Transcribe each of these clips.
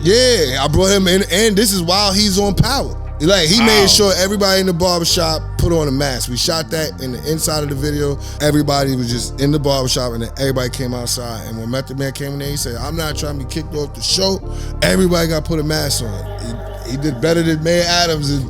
Yeah, I brought him in, and this is while he's on Power. Like, he made sure everybody in the barbershop put on a mask. We shot that in the inside of the video. Everybody was just in the barbershop, and then everybody came outside. And when Method Man came in there, he said, I'm not trying to be kicked off the show. Everybody got to put a mask on. He did better than Mayor Adams in 2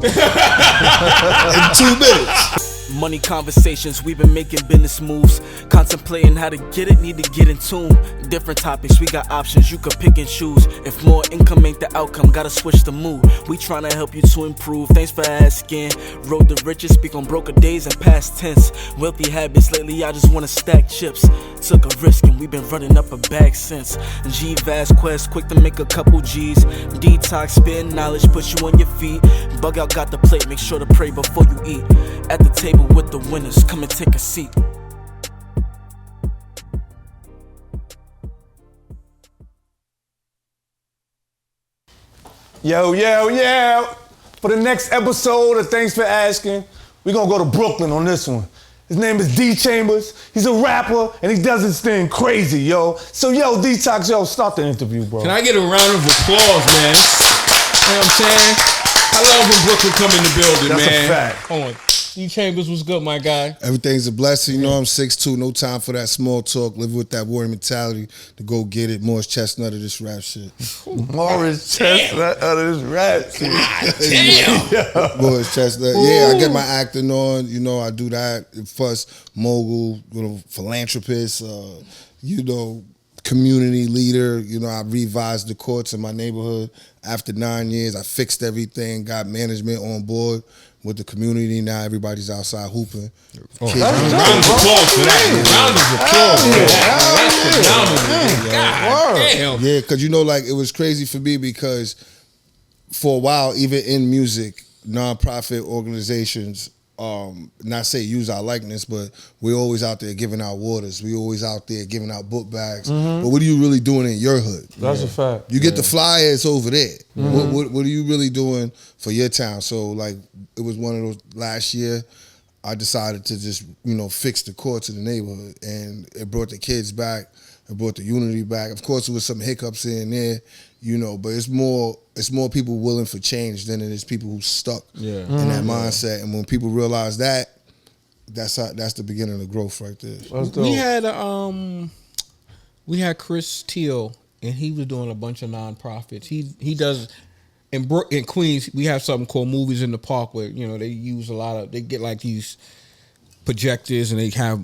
minutes. Money conversations, we've been making business moves. Contemplating how to get it, need to get in tune. Different topics, we got options, you could pick and choose. If more income ain't the outcome, gotta switch the mood. We tryna help you to improve, thanks for asking. Road to riches, speak on broker days and past tense. Wealthy habits, lately I just wanna stack chips. Took a risk and we've been running up a bag since. G-Vast Quest, quick to make a couple G's. Detox, spin knowledge, put you on your feet. Bug out, got the plate, make sure to pray before you eat. At the table with the winners, come and take a seat. Yo. For the next episode of Thanks for Asking, we're gonna go to Brooklyn on this one. His name is D Chamberz. He's a rapper, and he does this thing crazy, yo. So, yo, Detox, yo, start the interview, bro. Can I get a round of applause, man? You know what I'm saying? I love when Brooklyn come in the building, That's man. a fact. Hold on. D Chamberz was good, my guy. Everything's a blessing. You know, I'm 6'2", no time for that small talk. Live with that warrior mentality to go get it. Morris Chestnut of this rap shit. Morris Chestnut of this rap shit. Damn. Morris Chestnut. Yeah, I get my acting on. You know, I do that. First mogul, you know, philanthropist, you know, community leader. You know, I revised the courts in my neighborhood. After 9 years, I fixed everything, got management on board with the community. Now everybody's outside hooping. Round of applause for that. Damn. Yeah, because you know, like, it was crazy for me because for a while, even in music, nonprofit organizations, not say use our likeness, but we're always out there giving out waters. We're always out there giving out book bags. But what are you really doing in your hood? That's a fact. You get the flyers over there. What are you really doing for your town? So, like, it was one of those last year, I decided to just, you know, fix the courts in the neighborhood, and it brought the kids back. It brought the unity back. Of course, there was some hiccups here and there, you know, but it's more people willing for change than it is people who stuck in that mindset. And when people realize that, that's the beginning of the growth right there. We had Chris Teal, and he was doing a bunch of nonprofits. He does in Queens. We have something called Movies in the Park, where, you know, they use they get like these projectors and they have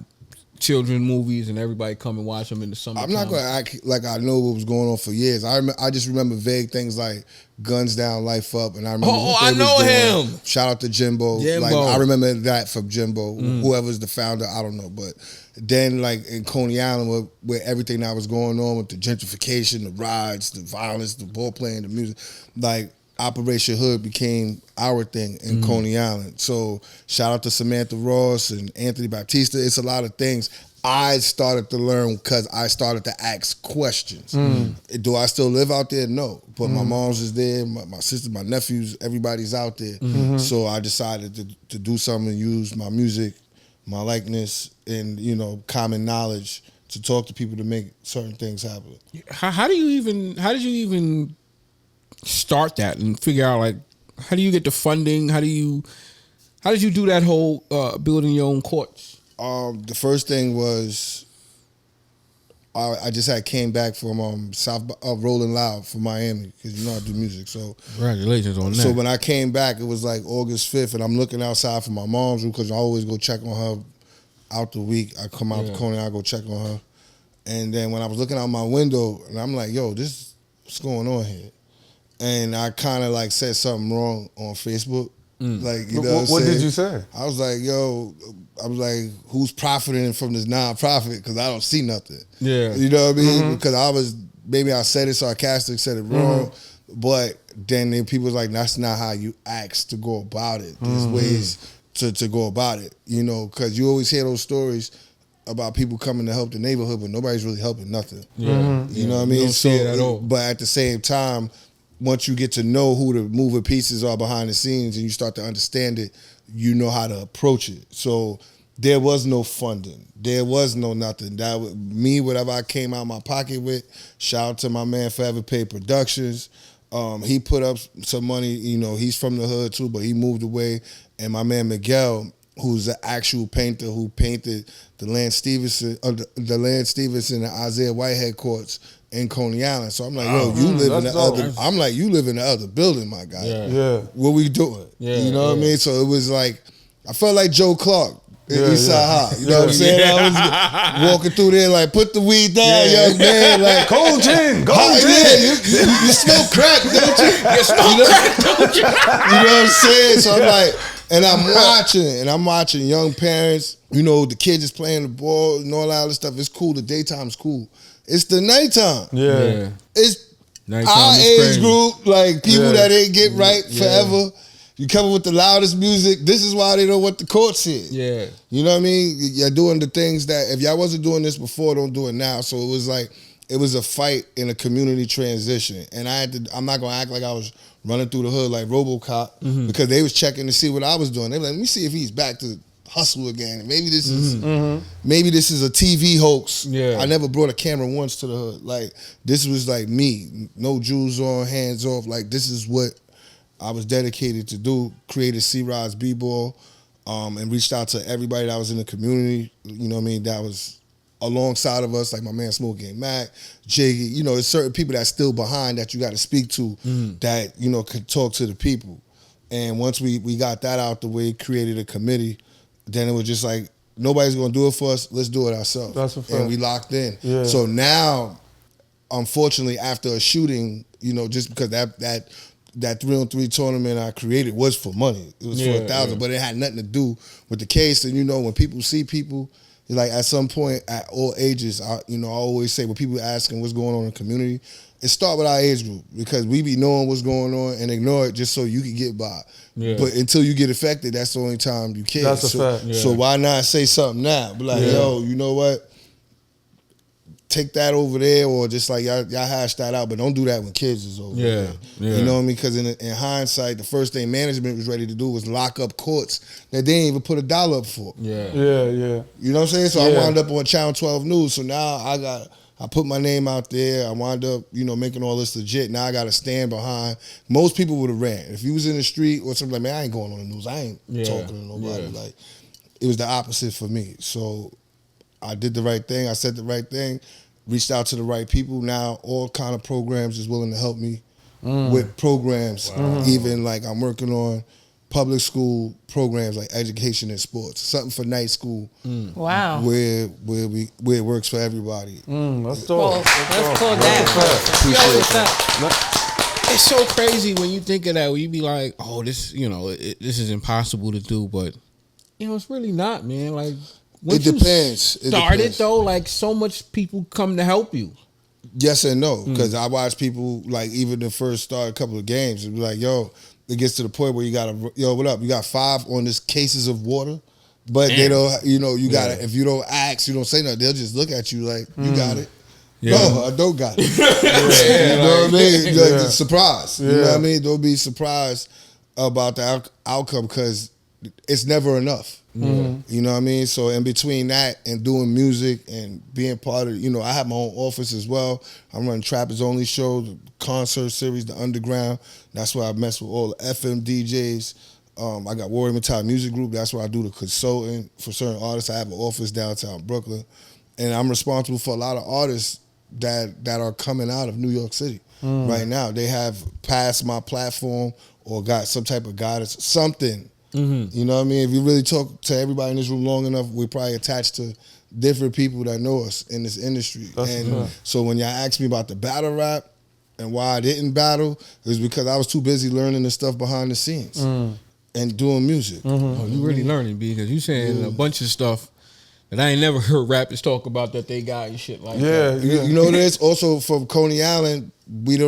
children movies, and everybody come and watch them in the summer. I'm not gonna act like I know what was going on for years. I just remember vague things like Guns Down, Life Up, and I remember. I know him. Shout out to Jimbo. Like, I remember that from Jimbo. Whoever's the founder, I don't know, but then, like, in Coney Island, where everything that was going on with the gentrification, the riots, the violence, the ball playing, the music, like, Operation Hood became our thing in Coney Island. So shout out to Samantha Ross and Anthony Baptista. It's a lot of things I started to learn because I started to ask questions. Do I still live out there? No. But my mom's is there, my sister, my nephews, everybody's out there. So I decided to do something and use my music, my likeness, and, you know, common knowledge to talk to people to make certain things happen. How did you even start that and figure out, like, how do you get the funding? How did you do that whole building your own courts? The first thing was I just came back from Rolling Loud from Miami, because, you know, I do music. So congratulations on that. So when I came back, it was like August 5th, and I'm looking outside for my mom's room because I always go check on her out the week. I come out to Coney, I go check on her, and then when I was looking out my window, and I'm like, yo, what's going on here? And I kind of, like, said something wrong on Facebook. Like, you know what did you say? I was like, who's profiting from this nonprofit? Because I don't see nothing. Yeah. You know what I mean? Because maybe I said it sarcastic, said it wrong. But then people was like, that's not how you ask to go about it. There's ways to go about it, you know, because you always hear those stories about people coming to help the neighborhood, but nobody's really helping nothing. You know what I mean? You don't see it at all. But at the same time, once you get to know who the moving pieces are behind the scenes and you start to understand it, you know how to approach it. So there was no funding. There was no nothing. That was me, whatever I came out of my pocket with. Shout out to my man Forever Pay Productions. He put up some money. You know, he's from the hood too, but he moved away. And my man Miguel, who's an actual painter who painted the Lance Stevenson and Isaiah Whitehead courts in Coney Island. So I'm like, yo, you live in the other. I'm like, you live in the other building, my guy. Yeah. What we doing? Yeah, you know what I mean? So it was like, I felt like Joe Clark. East Side High. You know what I'm saying? I was walking through there like, put the weed down, young man. Like, cold gin. You smoke crack, don't you? You smoke crack, don't you? You know what I'm saying? So I'm like, and I'm watching young parents, you know, the kids is playing the ball and all that other stuff. It's cool. The daytime's cool. It's the nighttime. Yeah. It's nighttime our age group, like people that ain't get right forever. You come up with the loudest music. This is why they don't want the courts here. Yeah. You know what I mean? You're doing the things that, if y'all wasn't doing this before, don't do it now. So it was like, it was a fight in a community transition. And I'm not going to act like I was running through the hood like RoboCop because they was checking to see what I was doing. They were like, let me see if he's back to hustle again. And maybe this is a TV hoax. Yeah. I never brought a camera once to the hood. Like, this was like me. No jewels on, hands off. Like, this is what I was dedicated to do. Created C-Rod's B-Ball and reached out to everybody that was in the community, you know what I mean, that was alongside of us, like my man Smokey and Mac, Jiggy. You know, there's certain people that's still behind that you got to speak to that, you know, could talk to the people. And once we got that out the way, created a committee, then it was just like, nobody's going to do it for us, let's do it ourselves. That's a fact. And we locked in. Yeah. So now, unfortunately, after a shooting, you know, just because that 3-on-3 tournament I created was for money. It was for $1,000, but it had nothing to do with the case. And, you know, when people see people, like at some point at all ages, I always say when people asking what's going on in the community, it start with our age group because we be knowing what's going on and ignore it just so you can get by. Yeah. But until you get affected, that's the only time you can. That's a fact. Yeah. So why not say something now? Be like, yo, you know what? Take that over there, or just like y'all hash that out, but don't do that when kids is over there. You know what I mean? Because in hindsight, the first thing management was ready to do was lock up courts that they didn't even put $1 up for. Yeah. You know what I'm saying? So I wound up on Channel 12 News. So now I put my name out there. I wound up, you know, making all this legit. Now I got to stand behind. Most people would have ran. If you was in the street or something like, man, I ain't going on the news. I ain't talking to nobody. Like, it was the opposite for me. So I did the right thing. I said the right thing. Reached out to the right people. Now all kind of programs is willing to help me with programs. Even like I'm working on public school programs like education and sports. Something for night school. Wow. Where it works for everybody. Let's talk. Let's pull that. It's so crazy when you think of that. Where you be like, oh, this, you know, this is impossible to do, but you know, it's really not, man. Like. It depends. Though, like so much people come to help you. Yes and no, because I watch people like even the first start a couple of games and be like, yo, it gets to the point where you gotta, yo, what up? You got 5 on this cases of water, but they don't, you know, you gotta, if you don't ask, you don't say nothing, they'll just look at you like, you got it. No, I don't got it. You know what I mean? Like, surprise. You know what I mean? Don't be surprised about the outcome because it's never enough. You know what I mean? So in between that and doing music and being part of, you know, I have my own office as well. I'm running Trappers Only Show, the concert series, The Underground. That's where I mess with all the FM DJs. I got Warrior Mental Music Group. That's where I do the consulting for certain artists. I have an office downtown Brooklyn. And I'm responsible for a lot of artists that are coming out of New York City right now. They have passed my platform or got some type of guidance, something. You know what I mean? If you really talk to everybody in this room long enough, we're probably attached to different people that know us in this industry. So when y'all ask me about the battle rap and why I didn't battle, it was because I was too busy learning the stuff behind the scenes and doing music. Oh, you really learning, B, because you saying a bunch of stuff that I ain't never heard rappers talk about that they got and shit like that. You know this? Also from Coney Island, we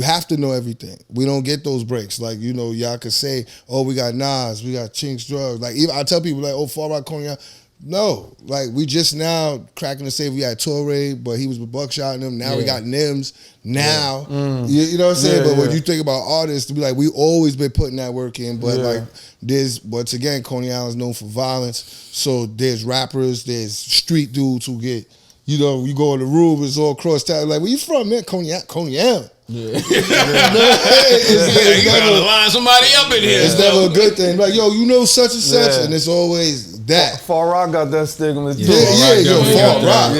have to know everything. We don't get those breaks. Like, you know, y'all could say, oh, we got Nas, we got Chinks Drugs. Like, even I tell people, like, oh, Far Out Coney Island. No. Like, we just now cracking the safe. We had Torre, but he was with Buckshot and them. Now we got Nims. Now, you know what I'm saying? But when you think about artists, to be like, we always been putting that work in. But, like, once again, Coney Island's known for violence. So there's rappers, there's street dudes who get, you know, you go in the room, it's all cross town. Like, where you from, man? Coney Island. Yeah. It's You gotta line somebody up in here. It's never a good thing. Like, yo, you know such and such, and it's always that. Far Rock got that stigma too. Far Rock.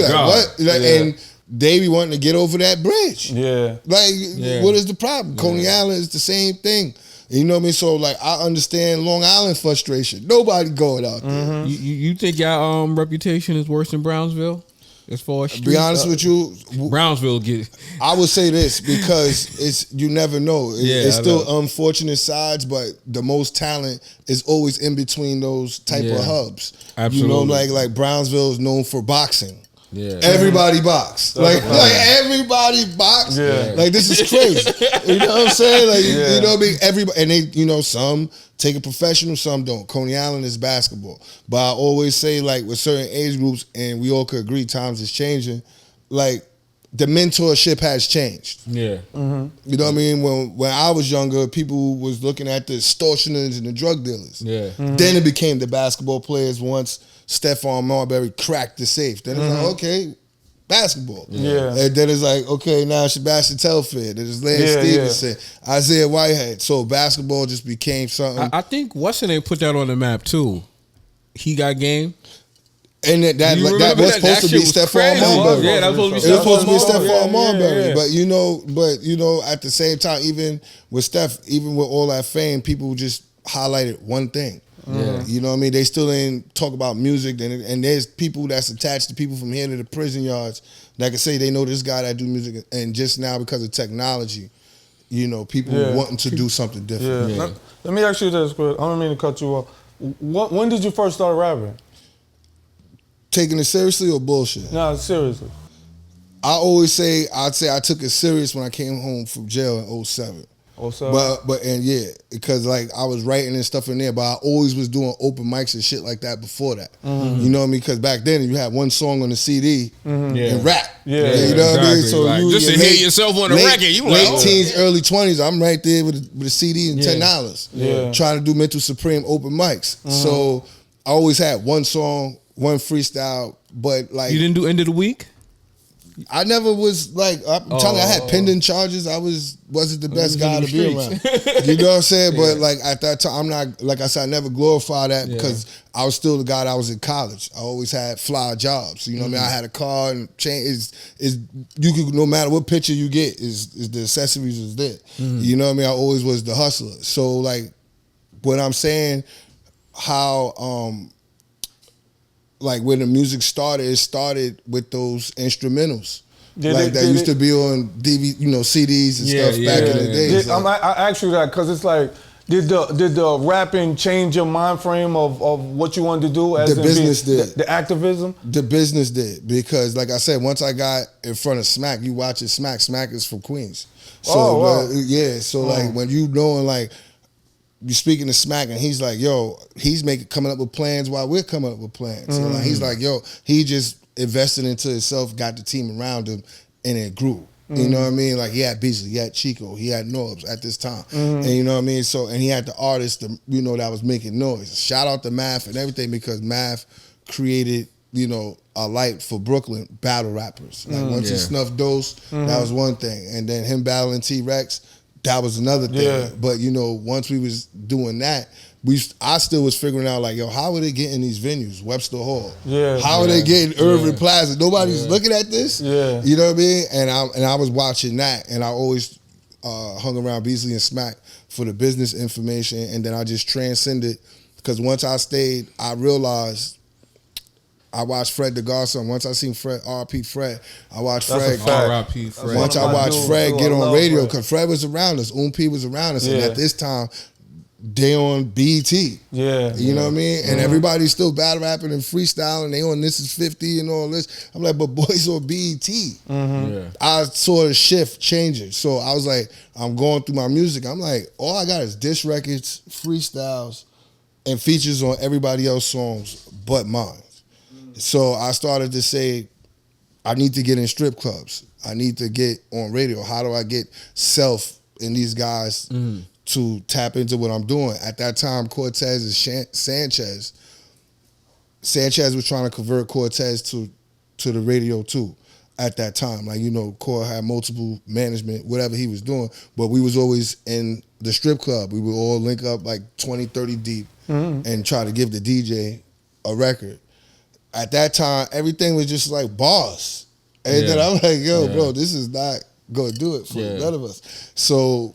God. What? Like, and they be wanting to get over that bridge. Yeah. Like, what is the problem? Coney Island is the same thing. You know what I mean? So, like, I understand Long Island frustration. Nobody going out there. You think your reputation is worse than Brownsville? As far as Be honest with you, Brownsville get. I would say this because it's you never know. It's still unfortunate sides, but the most talent is always in between those type of hubs. Absolutely. You know, like Brownsville is known for boxing. Yeah. Everybody box. Like everybody box. Yeah. Like, this is crazy. You know what I'm saying? Like, you know what I mean? Everybody, and they, you know, some take it professional, some don't. Coney Island is basketball. But I always say, like, with certain age groups, and we all could agree times is changing, like, the mentorship has changed. Yeah. You know what I mean? When I was younger, people was looking at the extortioners and the drug dealers. Yeah. Then it became the basketball players once Stephon Marbury cracked the safe. Then it's like, okay, basketball. Yeah. And then it's like, okay, now Sebastian Telfair. Then it's Lance Stevenson, Isaiah Whitehead. So basketball just became something. I think what's the name put that on the map too. He got game. And that was supposed to be Stephon Marbury. Yeah, that was supposed to be Stephon Marbury. Yeah. But you know, at the same time, even with Steph, even with all that fame, people just highlighted one thing. Yeah. You know what I mean? They still ain't talk about music, and there's people that's attached to people from here to the prison yards that can say they know this guy that do music, and just now because of technology, you know, people wanting to do something different. Yeah. Let me ask you this, Chris. I don't mean to cut you off. When did you first start rapping? Taking it seriously or bullshit? No, seriously. I'd say I took it serious when I came home from jail in 07. But because like I was writing and stuff in there, but I always was doing open mics and shit like that before that. You know what I mean? Because back then you had one song on the CD and rap. You know what I mean? So like, you just to hear yourself on the record, you late like teens, early 20s. I'm right there with a CD and $10, trying to do Mental Supreme open mics. So I always had one song, one freestyle, but like You didn't do end of the week? I never was like, I'm telling you, I had pending charges. I wasn't the best guy to be around. You know what I'm saying? But like at that time, I'm not, like I said, I never glorify that because I was still the guy that was in college. I always had fly jobs. You know what I mean? I had a car and chain is you could, no matter what picture you get, is the accessories is there. You know what I mean? I always was the hustler. So like what I'm saying, how like when the music started, it started with those instrumentals. That used to be on DVD, you know, CDs and stuff back in the days. I ask you that because it's like, did the rapping change your mind frame of what you wanted to do? As the business did. The activism? The business did. Because like I said, once I got in front of Smack, you watch it, Smack is from Queens. So so like when you knowing like, you speaking to Smack and he's like, yo, he's coming up with plans while we're coming up with plans. So like, he's like, yo, he just invested into himself, got the team around him, and it grew. You know what I mean? Like he had Beasley, he had Chico, he had Norbs at this time. And you know what I mean? So, and he had the artist, you know, that was making noise. Shout out to Math and everything because Math created, you know, a light for Brooklyn battle rappers. Like once he snuffed Dose, that was one thing. And then him battling T-Rex, that was another thing. Yeah. But you know, once we was doing that, I still was figuring out like, yo, how are they getting these venues? Webster Hall. How are they getting Irving Plaza? Nobody's looking at this. You know what I mean? And I was watching that, and I always hung around Beasley and Smack for the business information, and then I just transcended because once I stayed, I realized. I watched Fred the Godson. Once I seen Fred, R.P. Fred, I watched Fred. R.I.P. Fred. Once I watched Fred get on radio, because Fred was around us, P was around us, and at this time, they on BET. You know what I mean? And everybody's still battle rapping and freestyling. They on This Is 50 and all this. I'm like, but boys on BET. I saw the shift changing. So I was like, I'm going through my music. I'm like, all I got is diss records, freestyles, and features on everybody else's songs but mine. So I started to say, I need to get in strip clubs. I need to get on radio. How do I get Self and these guys to tap into what I'm doing? At that time, Cortez and Sanchez was trying to convert Cortez to the radio too. at that time. Like, you know, Core had multiple management, whatever he was doing, but we was always in the strip club. We would all link up like 20, 30 deep and try to give the DJ a record. At that time, everything was just like bars. And then I'm like, yo, bro, this is not going to do it for none of us. So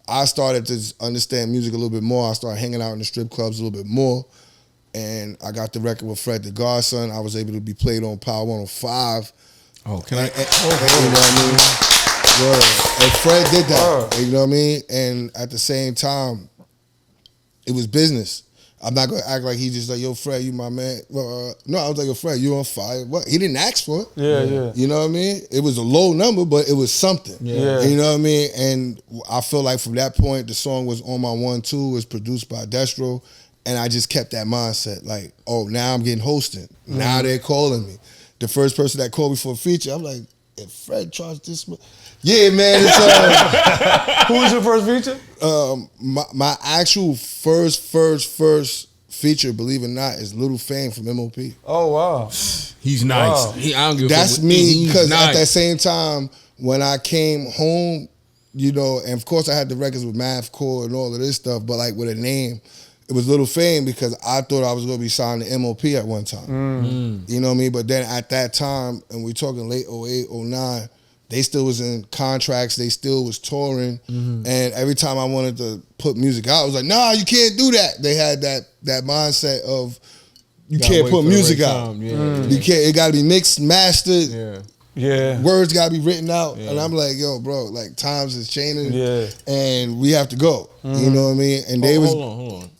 I started to understand music a little bit more. I started hanging out in the strip clubs a little bit more. And I got the record with Fred the Godson. I was able to be played on Power 105. Oh, can I? You know what I mean? Word. And Fred did that. You know what I mean? And at the same time, it was business. I'm not gonna act like he just like, yo, Fred, you my man. No, I was like, yo, Fred, you on fire. What? He didn't ask for it. Yeah. You know what I mean? It was a low number, but it was something. Yeah. You know what I mean? And I feel like from that point, the song was On My 1-2, was produced by Destro, and I just kept that mindset. Like, oh, now I'm getting hosting. Now they're calling me. The first person that called me for a feature, I'm like, if Fred charged this much. Yeah, man. It's, Who was your first feature? My actual first feature, believe it or not, is Little Fame from MOP. Oh, wow. He's nice. Wow. I don't give a That's fuck. me, He's because nice. at that same time, when I came home, you know, and of course I had the records with Math Core and all of this stuff, but like with a name, it was Little Fame because I thought I was going to be signed to MOP at one time. You know what I mean? But then at that time, and we're talking late 08, 09, they still was in contracts. They still was touring. And every time I wanted to put music out, I was like, nah, you can't do that. They had that mindset of you can't put music out. You can't. It got to be mixed, mastered. Yeah. Words got to be written out. And I'm like, yo, bro, like times is changing. And we have to go. You know what I mean? And they was... Hold on.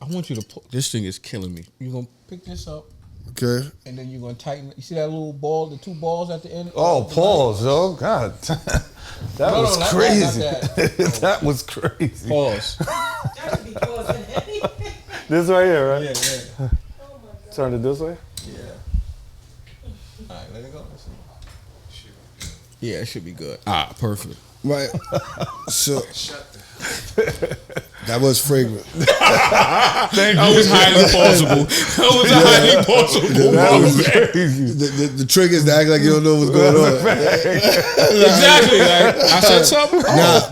I want you to pull. This thing is killing me. You're going to pick this up. Okay. And then you're going to tighten. You see that little ball, the two balls at the end? Oh, pause, yo. God. That was crazy. That was crazy. Pause. That should be pausing anyway. This right here, right? Yeah. Oh my God. Turn it this way? Yeah. All right, let it go. Yeah, it should be good. Ah, perfect. Right. So... That was fragrant. That was highly plausible. That was crazy. The trick is to act like you don't know what's going on. Exactly. Like, I said something. Nah,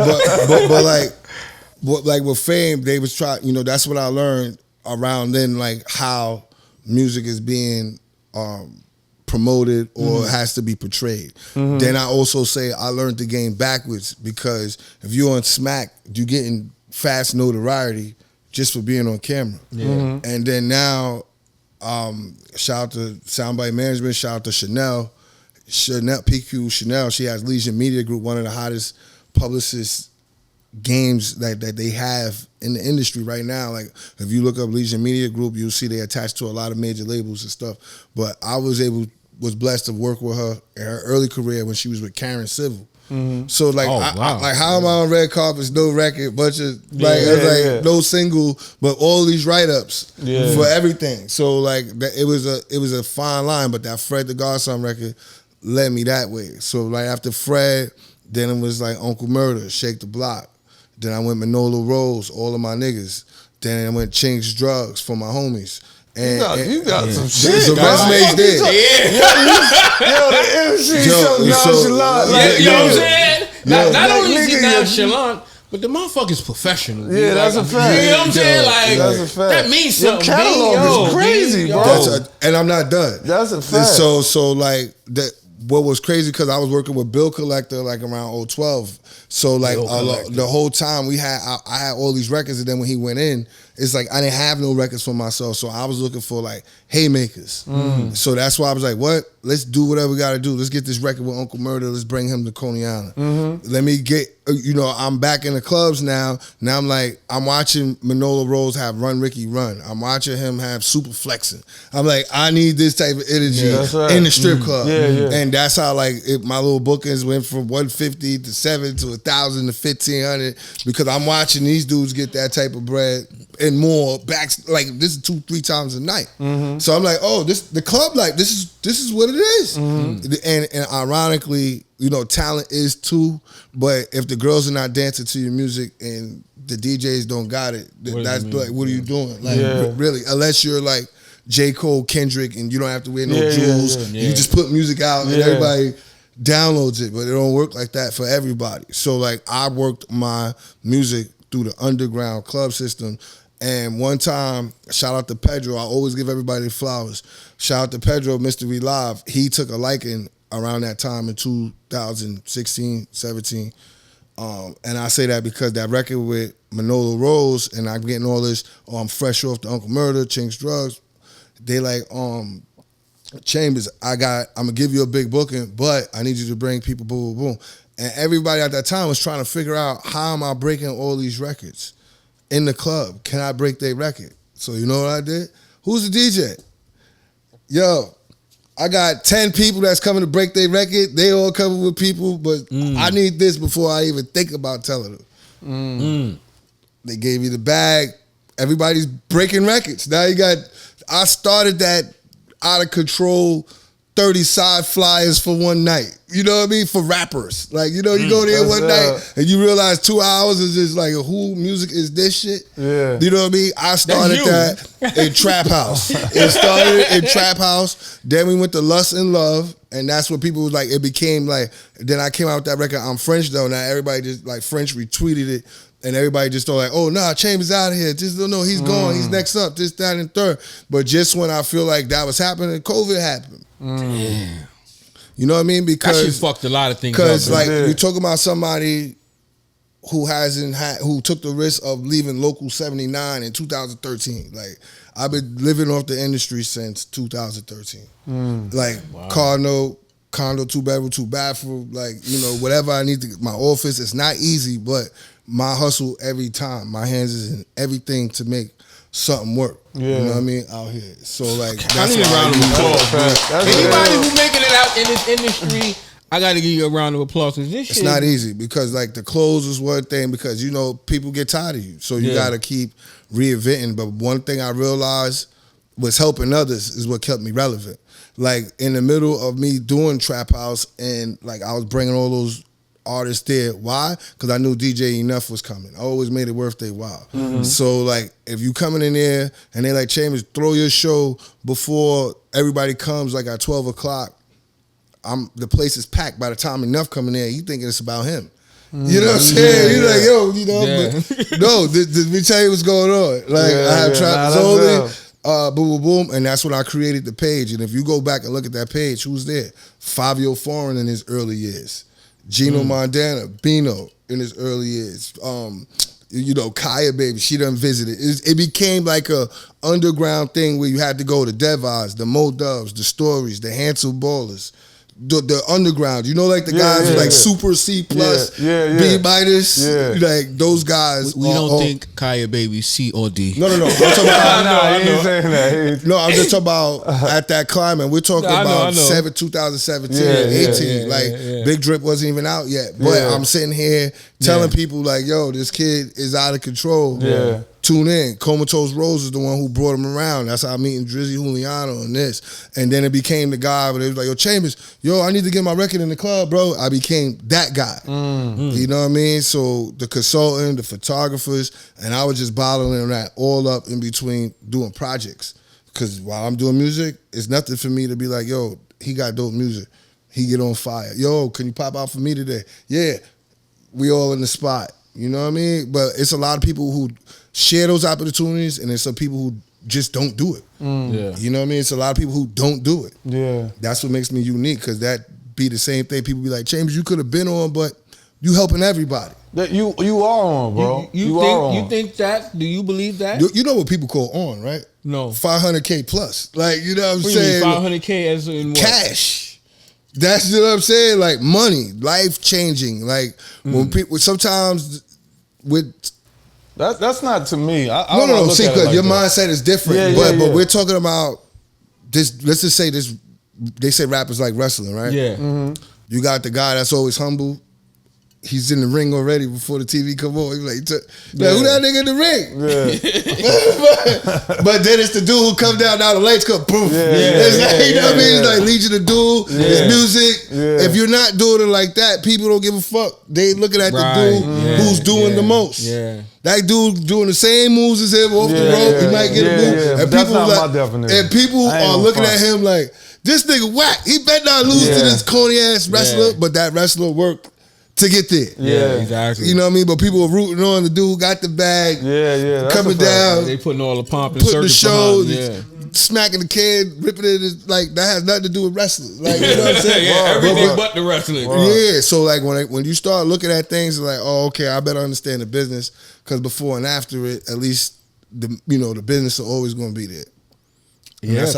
but like with Fame, they was trying. You know, that's what I learned around then. Like how music is being promoted or has to be portrayed. Then I also say I learned the game backwards because if you're on Smack, you're getting fast notoriety just for being on camera. And then now, shout out to Soundbite Management, shout out to Chanel, PQ Chanel, she has Legion Media Group, one of the hottest publicist games that they have in the industry right now. Like if you look up Legion Media Group, you'll see they attached to a lot of major labels and stuff. But I was blessed to work with her in her early career when she was with Karen Civil. So like, like how am I on red carpets, no record, bunch of no single, but all these write-ups for everything. So like it was a fine line, but that Fred the Godson record led me that way. So like after Fred, then it was like Uncle Murder, Shake the Block. Then I went Manolo Rose, all of my niggas. Then I went Chinks Drugs for my homies. And you got some shit. The resume's there. Yo, the MC so nonchalant. You know what I'm saying? Not only is he nonchalant, but the motherfucker's professional. Yeah, that's a fact. You know what I'm saying? Like, that's a fact. that means Your something. catalog is crazy, bro. And I'm not done. That's a fact. So like that. What was crazy because I was working with Bill Collector like around 2012. So like the whole time I had all these records, and then when he went in, it's like I didn't have no records for myself. So I was looking for like haymakers. So that's why I was like, what? Let's do whatever we got to do. Let's get this record with Uncle Murder. Let's bring him to Coney Island. Let me get, I'm back in the clubs now. Now I'm like, I'm watching Manolo Rose have Run Ricky Run. I'm watching him have Super Flexing. I'm like, I need this type of energy in the strip club. And that's how like my little bookings went from 150 to 7 to 1,000 to 1,500 because I'm watching these dudes get that type of bread and more back. Like this is 2-3 times a night. So I'm like, oh, the club like this is what it is. And ironically, talent is too. But if the girls are not dancing to your music and the DJs don't got it, that's like, what are you doing? Like really, unless you're like J. Cole, Kendrick, and you don't have to wear no jewels. You just put music out and everybody downloads it, but it don't work like that for everybody. So like I worked my music through the underground club system. And one time, shout out to Pedro. I always give everybody flowers. Shout out to Pedro, Mystery Live. He took a liking around that time in 2016, 17. And I say that because that record with Manolo Rose, and I'm getting all this, I'm fresh off the Uncle Murder, Chinks Drugs. They like, Chamberz, I'm gonna give you a big booking, but I need you to bring people, boom, boom, boom. And everybody at that time was trying to figure out, how am I breaking all these records? In the club, can I break their record? So you know what I did? Who's the DJ? Yo, I got 10 people that's coming to break their record. They all coming with people, but I need this before I even think about telling them. They gave me the bag. Everybody's breaking records. Now I started that out of control 30 side flyers for one night. You know what I mean? For rappers. Like, you know, you go there one night and you realize 2 hours is just like, who music is this shit? Yeah. You know what I mean? I started that in Trap House. It started in Trap House. Then we went to Lust and Love. And that's what people was like, it became like, then I came out with that record, I'm French though. Now everybody just like French retweeted it. And everybody just thought like, oh, nah, Chamberz out of here. Just don't know, he's gone. He's next up, this, that, and third. But just when I feel like that was happening, COVID happened. Damn. You know what I mean? Because that shit fucked a lot of things up. Because like you're talking about somebody who who took the risk of leaving Local 79 in 2013. Like I've been living off the industry since 2013. Like car note, condo, 2-bedroom, 2-bathroom, like, you know, whatever I need to get my office. It's not easy, but my hustle every time. My hands is in everything to make something work. Yeah. You know what I mean? Out here. So like that's I need a round of applause. Anybody who making it out in this industry, I gotta give you a round of applause. It's not easy because like the clothes is one thing because you know people get tired of you. So you gotta keep reinventing. But one thing I realized was helping others is what kept me relevant. Like in the middle of me doing Trap House and like I was bringing all those artists there. Why? Because I knew DJ Enough was coming. I always made it worth their while. So like if you coming in there and they like, Chamberz, throw your show before everybody comes like at 12 o'clock, the place is packed. By the time Enough coming in, you thinking it's about him. You know what I'm saying? You're like, yo, you know, but no, let me tell you what's going on. Like I have Trap Zoli, boom, boom, boom, and that's when I created the page. And if you go back and look at that page, who's there? Fabio Foreign in his early years. Gino Mondana, Bino in his early years. You know, Kaya Baby, she done visited. It became like a underground thing where you had to go to Dev-Eyes, the Mo Dubs, the Stories, the Hansel Ballers, the underground. You know, like the guys like Super C plus, B minus, like those guys. We don't think Kaya Baby C or D. No. I'm talking about, he ain't saying that. No, I'm just talking about at that climate. We're talking about 2017, 18. Like Big Drip wasn't even out yet. But I'm sitting here telling people like, yo, this kid is out of control. Tune in. Comatose Rose is the one who brought him around. That's how I'm meeting Drizzy Juliano and this. And then it became the guy, but it was like, yo, Chamberz, yo, I need to get my record in the club, bro. I became that guy. You know what I mean? So the consultant, the photographers, and I was just bottling that all up in between doing projects. Because while I'm doing music, it's nothing for me to be like, yo, he got dope music. He get on fire. Yo, can you pop out for me today? Yeah. We all in the spot. You know what I mean? But it's a lot of people who share those opportunities, and there's some people who just don't do it. You know what I mean? It's a lot of people who don't do it. That's what makes me unique, because that be the same thing. People be like, Chamberz, you could have been on, but you helping everybody. You are on, bro. You think that? Do you believe that? You know what people call on, right? No. 500K plus. Like, you know what I'm what saying? You mean 500K as in what? Cash. That's, you know what I'm saying? Like money, life changing. Like when people, sometimes with that's not to me. No. See, because like your mindset is different. But we're talking about this. Let's just say this. They say rappers like wrestling, right? Yeah. You got the guy that's always humble. He's in the ring already before the TV come on. He's like, who that nigga in the ring? But then it's the dude who come down the lanes, come poof. You know what I mean? It's like Legion of Doom, it's music. If you're not doing it like that, people don't give a fuck. They looking at the dude who's doing the most. That dude doing the same moves as him off the rope. He might get a move. And that's not my definition. And people are looking at him like, this nigga whack. He better not lose to this corny ass wrestler, but that wrestler worked to get there. Yeah, exactly. You know what I mean? But people were rooting on the dude who got the bag. Yeah, coming down. They putting all the pomp and putting the show, smacking the kid, ripping it. Like, that has nothing to do with wrestling. Like, you know what I'm saying? Everything but the wrestling. Yeah, so like when you start looking at things, like, oh, okay, I better understand the business, because before and after it, at least the business are always going to be there. And yeah, because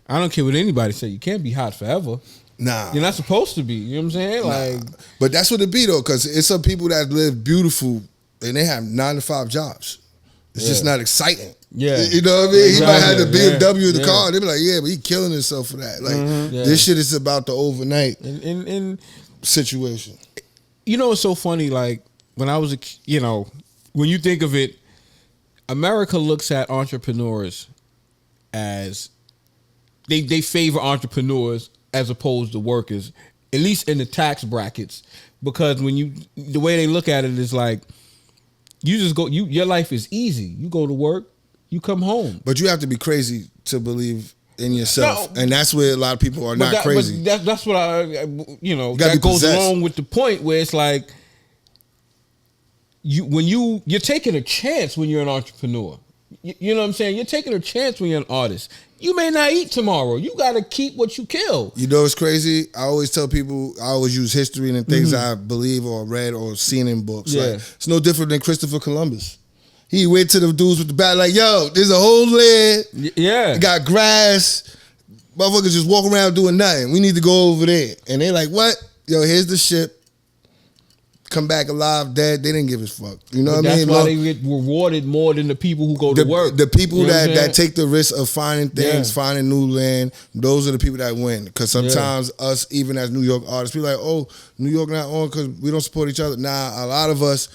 I don't care what anybody say, you can't be hot forever. Nah. You're not supposed to be. You know what I'm saying? Like, but that's what it be though, because it's some people that live beautiful and they have 9-to-5 jobs. It's just not exciting. Yeah. You know what I mean? Exactly. He might have the BMW, the car. They be like, yeah, but he killing himself for that. Like, this shit is about the overnight situation. You know, it's so funny. Like, when I was when you think of it, America looks at entrepreneurs as they favor entrepreneurs as opposed to workers, at least in the tax brackets, because the way they look at it is like, you just go, your life is easy. You go to work, you come home. But you have to be crazy to believe in yourself, and that's where a lot of people are not crazy. But that's what that goes along with the point where it's like, you're taking a chance when you're an entrepreneur. You know what I'm saying? You're taking a chance when you're an artist. You may not eat tomorrow. You got to keep what you kill. You know what's crazy? I always tell people, I always use history and things I believe or read or seen in books. Yeah. Like, it's no different than Christopher Columbus. He went to the dudes with the bat like, yo, there's a whole land. Yeah. Got grass. Motherfuckers just walk around doing nothing. We need to go over there. And they're like, what? Yo, here's the ship. Come back alive, dead. They didn't give a fuck. You know what I mean? That's why they get rewarded more than the people who go to work. The people that take the risk of finding things, finding new land, those are the people that win. Because sometimes us, even as New York artists, we like, oh, New York not on because we don't support each other. Nah, a lot of us,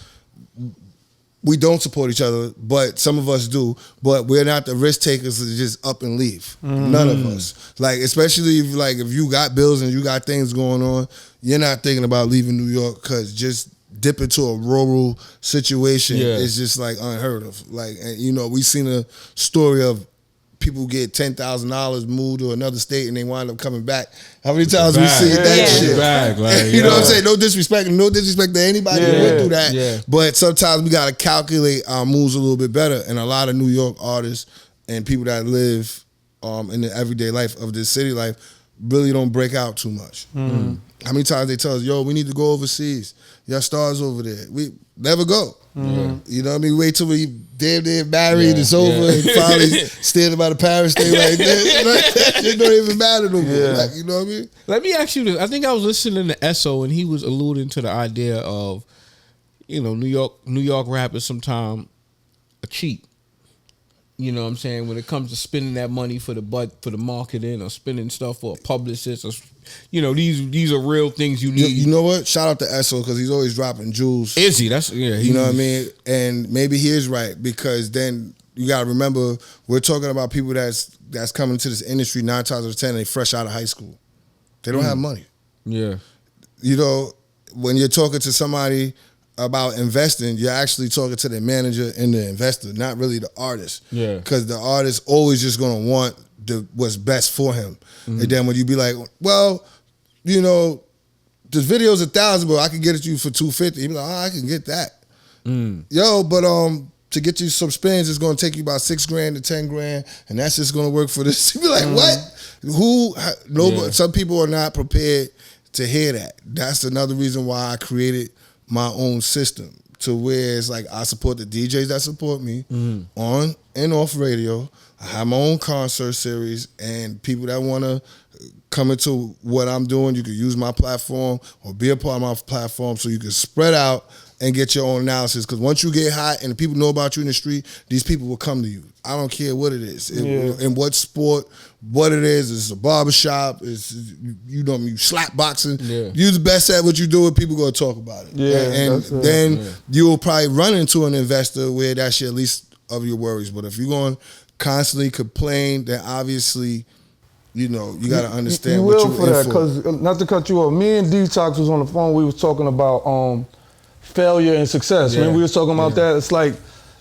we don't support each other, but some of us do. But we're not the risk takers to just up and leave. None of us. Like, especially if you got bills and you got things going on, you're not thinking about leaving New York, because just dip into a rural situation is just like unheard of. Like, and, we seen a story of people get $10,000, move to another state, and they wind up coming back. How many times we see that shit? Like, you know what I'm saying? No disrespect to anybody who went through that. Yeah. But sometimes we gotta calculate our moves a little bit better. And a lot of New York artists and people that live in the everyday life of this city life really don't break out too much. How many times they tell us, yo, we need to go overseas. Your stars over there. We never go. You know what I mean? Wait till we damn near married, it's over, and finally standing by the Paris thing like that. Like, it don't even matter no more. Like, you know what I mean? Let me ask you this. I think I was listening to Esso, and he was alluding to the idea of, New York rappers sometimes are cheap. You know what I'm saying? When it comes to spending that money for the marketing, or spending stuff for a publicist, or these are real things you need. You know what? Shout out to Esso, because he's always dropping jewels. Is he? You know what I mean? And maybe he is right, because then you gotta remember, we're talking about people that's coming to this industry 9 times out of 10, they fresh out of high school. They don't have money. Yeah. When you're talking to somebody about investing, you're actually talking to the manager and the investor, not really the artist. Yeah. Because the artist always just gonna want what's best for him. And then when you be like, well, this video's $1,000, but I can get it to you for $250. You be like, I can get that. Yo, but to get you some spins, it's gonna take you about $6,000 to $10,000, and that's just gonna work for this. You be like, what? Some people are not prepared to hear that. That's another reason why I created my own system, to where it's like, I support the DJs that support me on and off radio. I have my own concert series, and people that want to come into what I'm doing, you can use my platform or be a part of my platform, so you can spread out and get your own analysis. Because once you get hot and people know about you in the street, these people will come to you. I don't care what it is, in what sport, what it is. It's a barbershop, it's you slap boxing. You're the best at what you do, and people gonna talk about it. And then you'll probably run into an investor where that's your least of your worries. But if you're going to constantly complain, then obviously, you got to understand what you're in for. Because not to cut you off, me and Detox was on the phone. We was talking about failure and success. When we was talking about that, it's like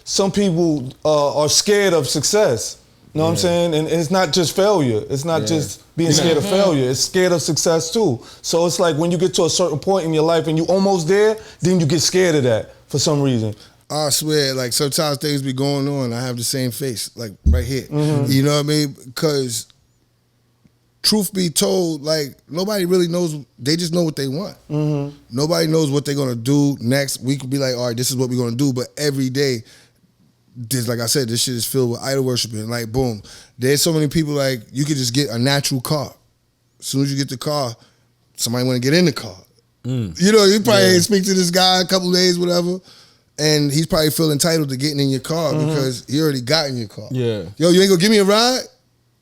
some people are scared of success. know what I'm saying? And it's not just failure. It's not just being scared of failure. It's scared of success too. So it's like when you get to a certain point in your life and you almost there, then you get scared of that for some reason. I swear, like sometimes things be going on, I have the same face, like right here. You know what I mean? Because truth be told, like nobody really knows. They just know what they want. Nobody knows what they're gonna do next. We could be like, all right, this is what we're gonna do. But every day, this, like I said, this shit is filled with idol worshiping. Like, boom, there's so many people. Like, you could just get a natural car. As soon as you get the car, somebody want to get in the car. You know, you probably speak to this guy a couple of days, whatever. And he's probably feel entitled to getting in your car because he already got in your car. Yeah. Yo, you ain't gonna give me a ride?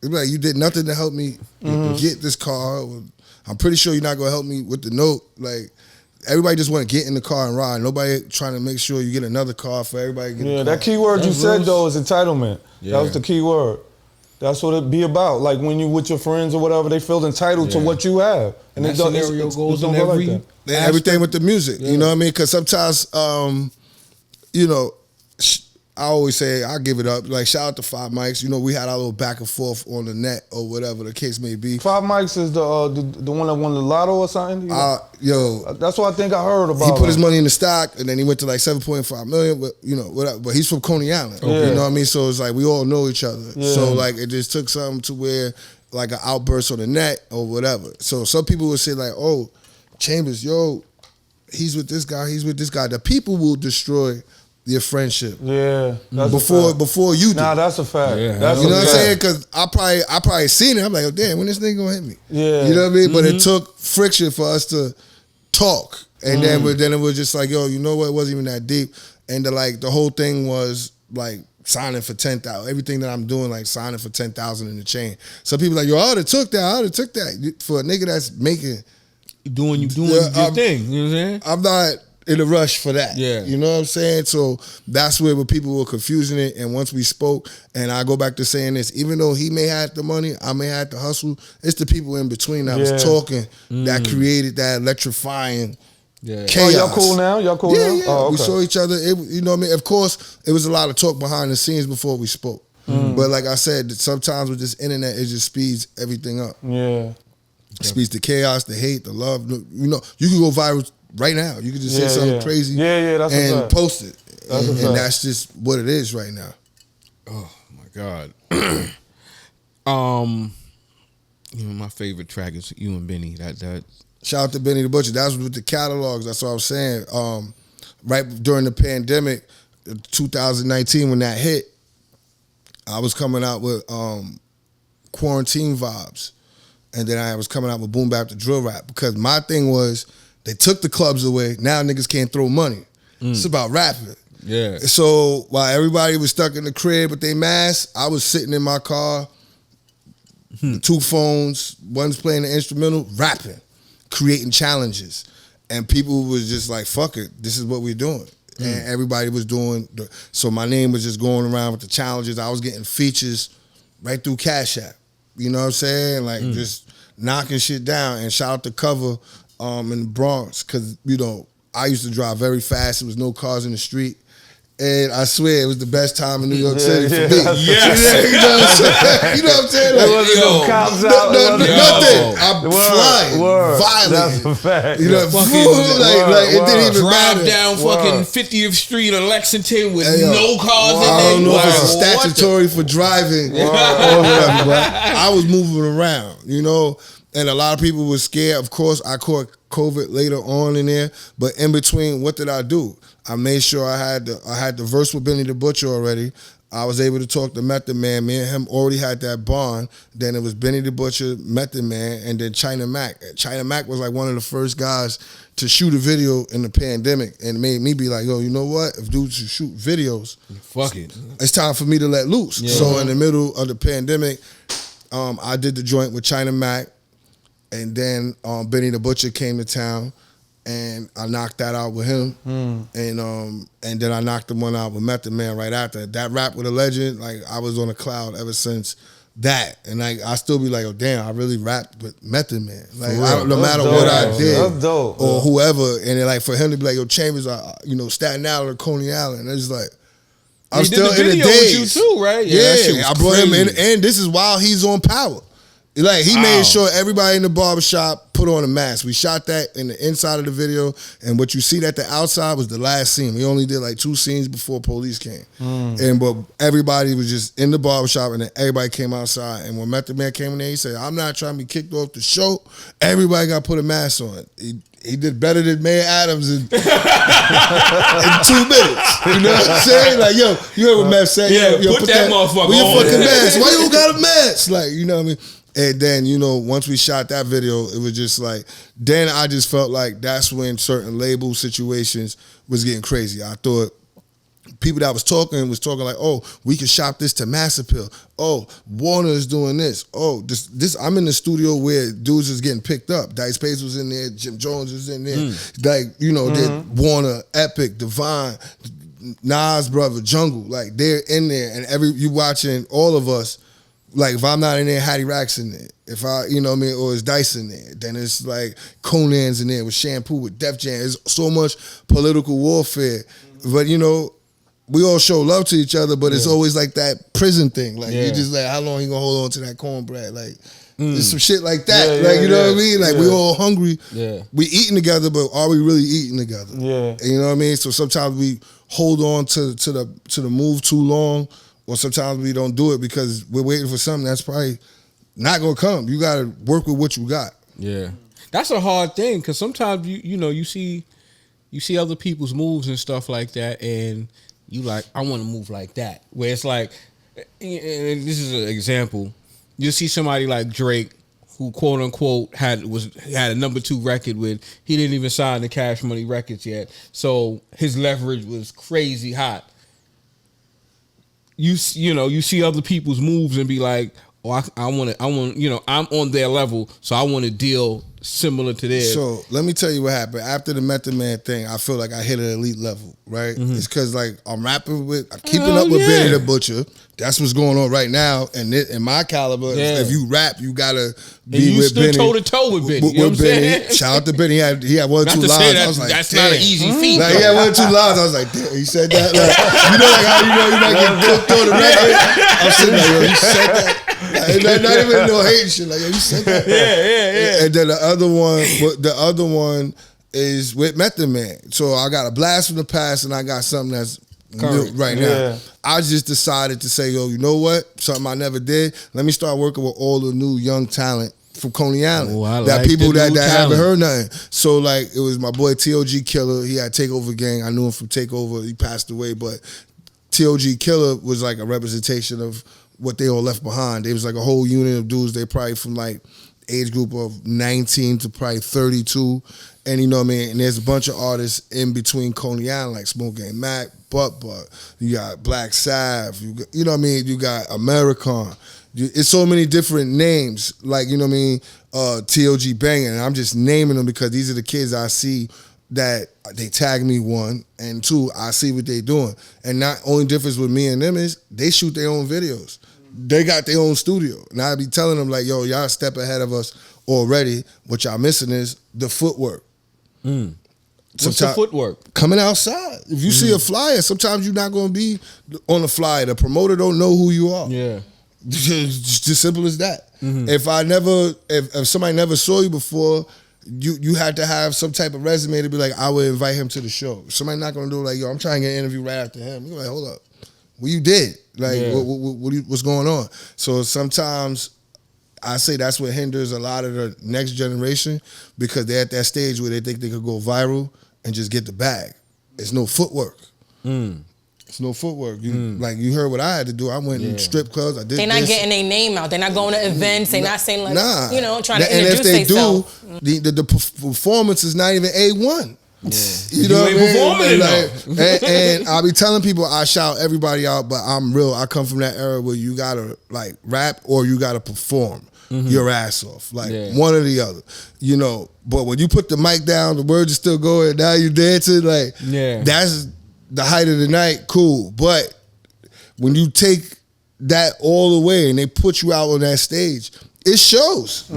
It's like, you did nothing to help me get this car. I'm pretty sure you're not gonna help me with the note. Like, everybody just want to get in the car and ride. Nobody trying to make sure you get another car for everybody to get a car. That key word you said though is entitlement. That was the key word. That's what it be about. Like when you with your friends or whatever, they feel entitled to what you have. And that scenario goes in every everything with the music. You know what I mean? Because sometimes, you know, I always say I give it up. Like, shout out to Five Mics. You know, we had our little back and forth on the net or whatever the case may be. Five Mics is the one that won the lotto or something. Yo, that's what I think I heard about. He put his money in the stock and then he went to like 7.5 million. But you know, whatever. But he's from Coney Island. You know what I mean? So it's like we all know each other. So like it just took something to where like an outburst on the net or whatever. So some people would say like, oh, Chamberz, yo, he's with this guy. He's with this guy. The people will destroy your friendship. That's before you do. Nah, that's a fact. You know what I'm saying? Because I probably seen it. I'm like, oh, damn, when this nigga gonna hit me? You know what I mean? But it took friction for us to talk, and then it was just like, yo, you know what? It wasn't even that deep, and the whole thing was like signing for 10,000. Everything that I'm doing, like signing for 10,000 in the chain. So people like, yo, I would have took that for a nigga that's making doing your thing. You know what I'm saying? I'm not in a rush for that. Yeah. You know what I'm saying? So that's where people were confusing it. And once we spoke, and I go back to saying this, even though he may have the money, I may have to hustle, it's the people in between that was talking that created that electrifying chaos. Oh, y'all cool now? Yeah. Oh, okay. We saw each other. You know what I mean? Of course, it was a lot of talk behind the scenes before we spoke. But like I said, sometimes with this internet, it just speeds everything up. It speeds the chaos, the hate, the love. You know, you can go viral right now. You can just say something crazy that's and post it. And that's just what it is right now. Oh my God. You know, my favorite track is You and Benny. That Shout out to Benny the Butcher. That was with the catalogs. That's what I was saying. Right during the pandemic, 2019, when that hit, I was coming out with Quarantine Vibes. And then I was coming out with Boom Bap to Drill Rap. Because my thing was, they took the clubs away. Now niggas can't throw money. It's about rapping. Yeah. So while everybody was stuck in the crib with their masks, I was sitting in my car, 2 phones, one's playing the instrumental, rapping, creating challenges. And people was just like, fuck it, this is what we're doing. And everybody was doing, so my name was just going around with the challenges. I was getting features right through Cash App. You know what I'm saying? Like just knocking shit down. And shout out to Cover in the Bronx, because, you know, I used to drive very fast. There was no cars in the street. And I swear it was the best time in New York City for me. Yes. You know what I'm saying? Like, there wasn't no cops out. Nothing. I'm flying. Violent. That's a fact. You know, it didn't even drive matter. down fucking 50th Street or Lexington with no cars in there. I don't know if it's statutory for driving or whatever, but I was moving around, you know. And a lot of people were scared. Of course, I caught COVID later on in there, but in between, what did I do? I made sure I had the verse with Benny the Butcher already. I was able to talk to Method Man. Me and him already had that bond. Then it was Benny the Butcher, Method Man, and then China Mac. China Mac was like one of the first guys to shoot a video in the pandemic, and it made me be like, yo, you know what? If dudes should shoot videos, fuck it, it's time for me to let loose. Yeah. So in the middle of the pandemic, I did the joint with China Mac. And then Benny the Butcher came to town, and I knocked that out with him. And then I knocked the one out with Method Man right after. That rap with a legend, like I was on a cloud ever since that. And like I still be like, oh damn, I really rapped with Method Man. Like no matter what I did or whoever. And then like for him to be like, yo, Chamberz, you know, Staten Island or Coney Island, it's like, I'm still in the days. With you too, right? Yeah, I brought him in, and this is while he's on Power. Like, he made sure everybody in the barbershop put on a mask. We shot that in the inside of the video, and what you see at the outside was the last scene. We only did like 2 scenes before police came. But everybody was just in the barbershop, and then everybody came outside. And when Method Man came in there, he said, I'm not trying to be kicked off the show. Everybody got to put a mask on. He did better than Mayor Adams in 2 minutes. You know what I'm saying? Like, yo, you heard what Meth said? Yeah, put that motherfucker on. With your fucking mask. Why you don't got a mask? Like, you know what I mean? And then, you know, once we shot that video, it was just like, then I just felt like that's when certain label situations was getting crazy. I thought people that was talking like, oh, we can shop this to Mass Appeal. Oh, Warner is doing this. Oh, this I'm in the studio where dudes is getting picked up. Dice Pace was in there. Jim Jones was in there. Like, you know, Warner, Epic, Divine, Nas brother, Jungle. Like, they're in there, and you watching all of us. Like, if I'm not in there, Hattie Rack's in there. If I, you know what I mean, or it's Dice in there, then it's like Conan's in there with Shampoo, with Def Jam. There's so much political warfare. But, you know, we all show love to each other, but it's always like that prison thing. Like, you just like, how long you gonna hold on to that cornbread? Like, there's some shit like that. Like, you know what I mean? Like, we all hungry. Yeah. We eating together, but are we really eating together? Yeah. And you know what I mean? So sometimes we hold on to the move too long, or sometimes we don't do it because we're waiting for something that's probably not gonna come. You gotta work with what you got. Yeah, that's a hard thing because sometimes you see other people's moves and stuff like that, and you like, I want to move like that. Where it's like, and this is an example. You see somebody like Drake, who quote unquote had a number 2 record with, he didn't even sign the Cash Money Records yet, so his leverage was crazy hot. You see other people's moves and be like, oh, I want, you know, I'm on their level, so I want to deal similar to theirs. So let me tell you what happened after the Method Man thing. I feel like I hit an elite level, right? It's because like I'm keeping up with Benny the Butcher. That's what's going on right now. And in my caliber, if you rap, you gotta be with Benny. You stood toe to toe with Benny. You know what I'm saying? Shout out to Benny. He had 1 or 2 lines. I was like, that's not an easy feat. Like, he had 1 or 2 lines. I was like, damn, he said that. Like, you know, like how you might get cooked on the record. I'm sitting like, yo, you said that. Like, not even no hating shit. Like, yo, you said that. Yeah. And then the other one is with Method Man. So I got a blast from the past, and I got something that's new right now. I just decided to say, yo, you know what? Something I never did. Let me start working with all the new young talent from Coney Island. That people that haven't heard nothing. So like, it was my boy T.O.G. Killer. He had Takeover Gang. I knew him from Takeover. He passed away, but T.O.G. Killer was like a representation of what they all left behind. They was like a whole unit of dudes. They probably from like age group of 19 to probably 32. And you know what I mean? And there's a bunch of artists in between Coney Island, like Smoke Gang Mac, But, you got Black Sav, you know what I mean? You got American. It's so many different names, like, you know what I mean? T.O.G. Banging, and I'm just naming them because these are the kids I see that they tag me, 1, and 2, I see what they doing. And not only difference with me and them is they shoot their own videos. They got their own studio. And I be telling them like, yo, y'all a step ahead of us already. What y'all missing is the footwork. What's the footwork? Coming outside. If you see a flyer, sometimes you're not going to be on the flyer. The promoter don't know who you are. Yeah. Just simple as that. If somebody never saw you before, you had to have some type of resume to be like, I would invite him to the show. Somebody not going to do like, yo, I'm trying to get an interview right after him. You're like, hold up. Well, you did. Like, what's going on? So sometimes I say that's what hinders a lot of the next generation, because they're at that stage where they think they could go viral and just get the bag. It's no footwork. It's no footwork. Like, you heard what I had to do. I went in strip clubs. I did. They're not getting their name out. They're not going to events. They're not saying like, you know, trying to introduce themselves. And if they do, the performance is not even A1. Yeah. You know what I mean? And I'll be telling people I shout everybody out, but I'm real. I come from that era where you gotta like rap or you gotta perform your ass off, like one or the other, you know. But when you put the mic down, the words are still going. Now you dancing, like that's the height of the night. Cool, but when you take that all away and they put you out on that stage, it shows.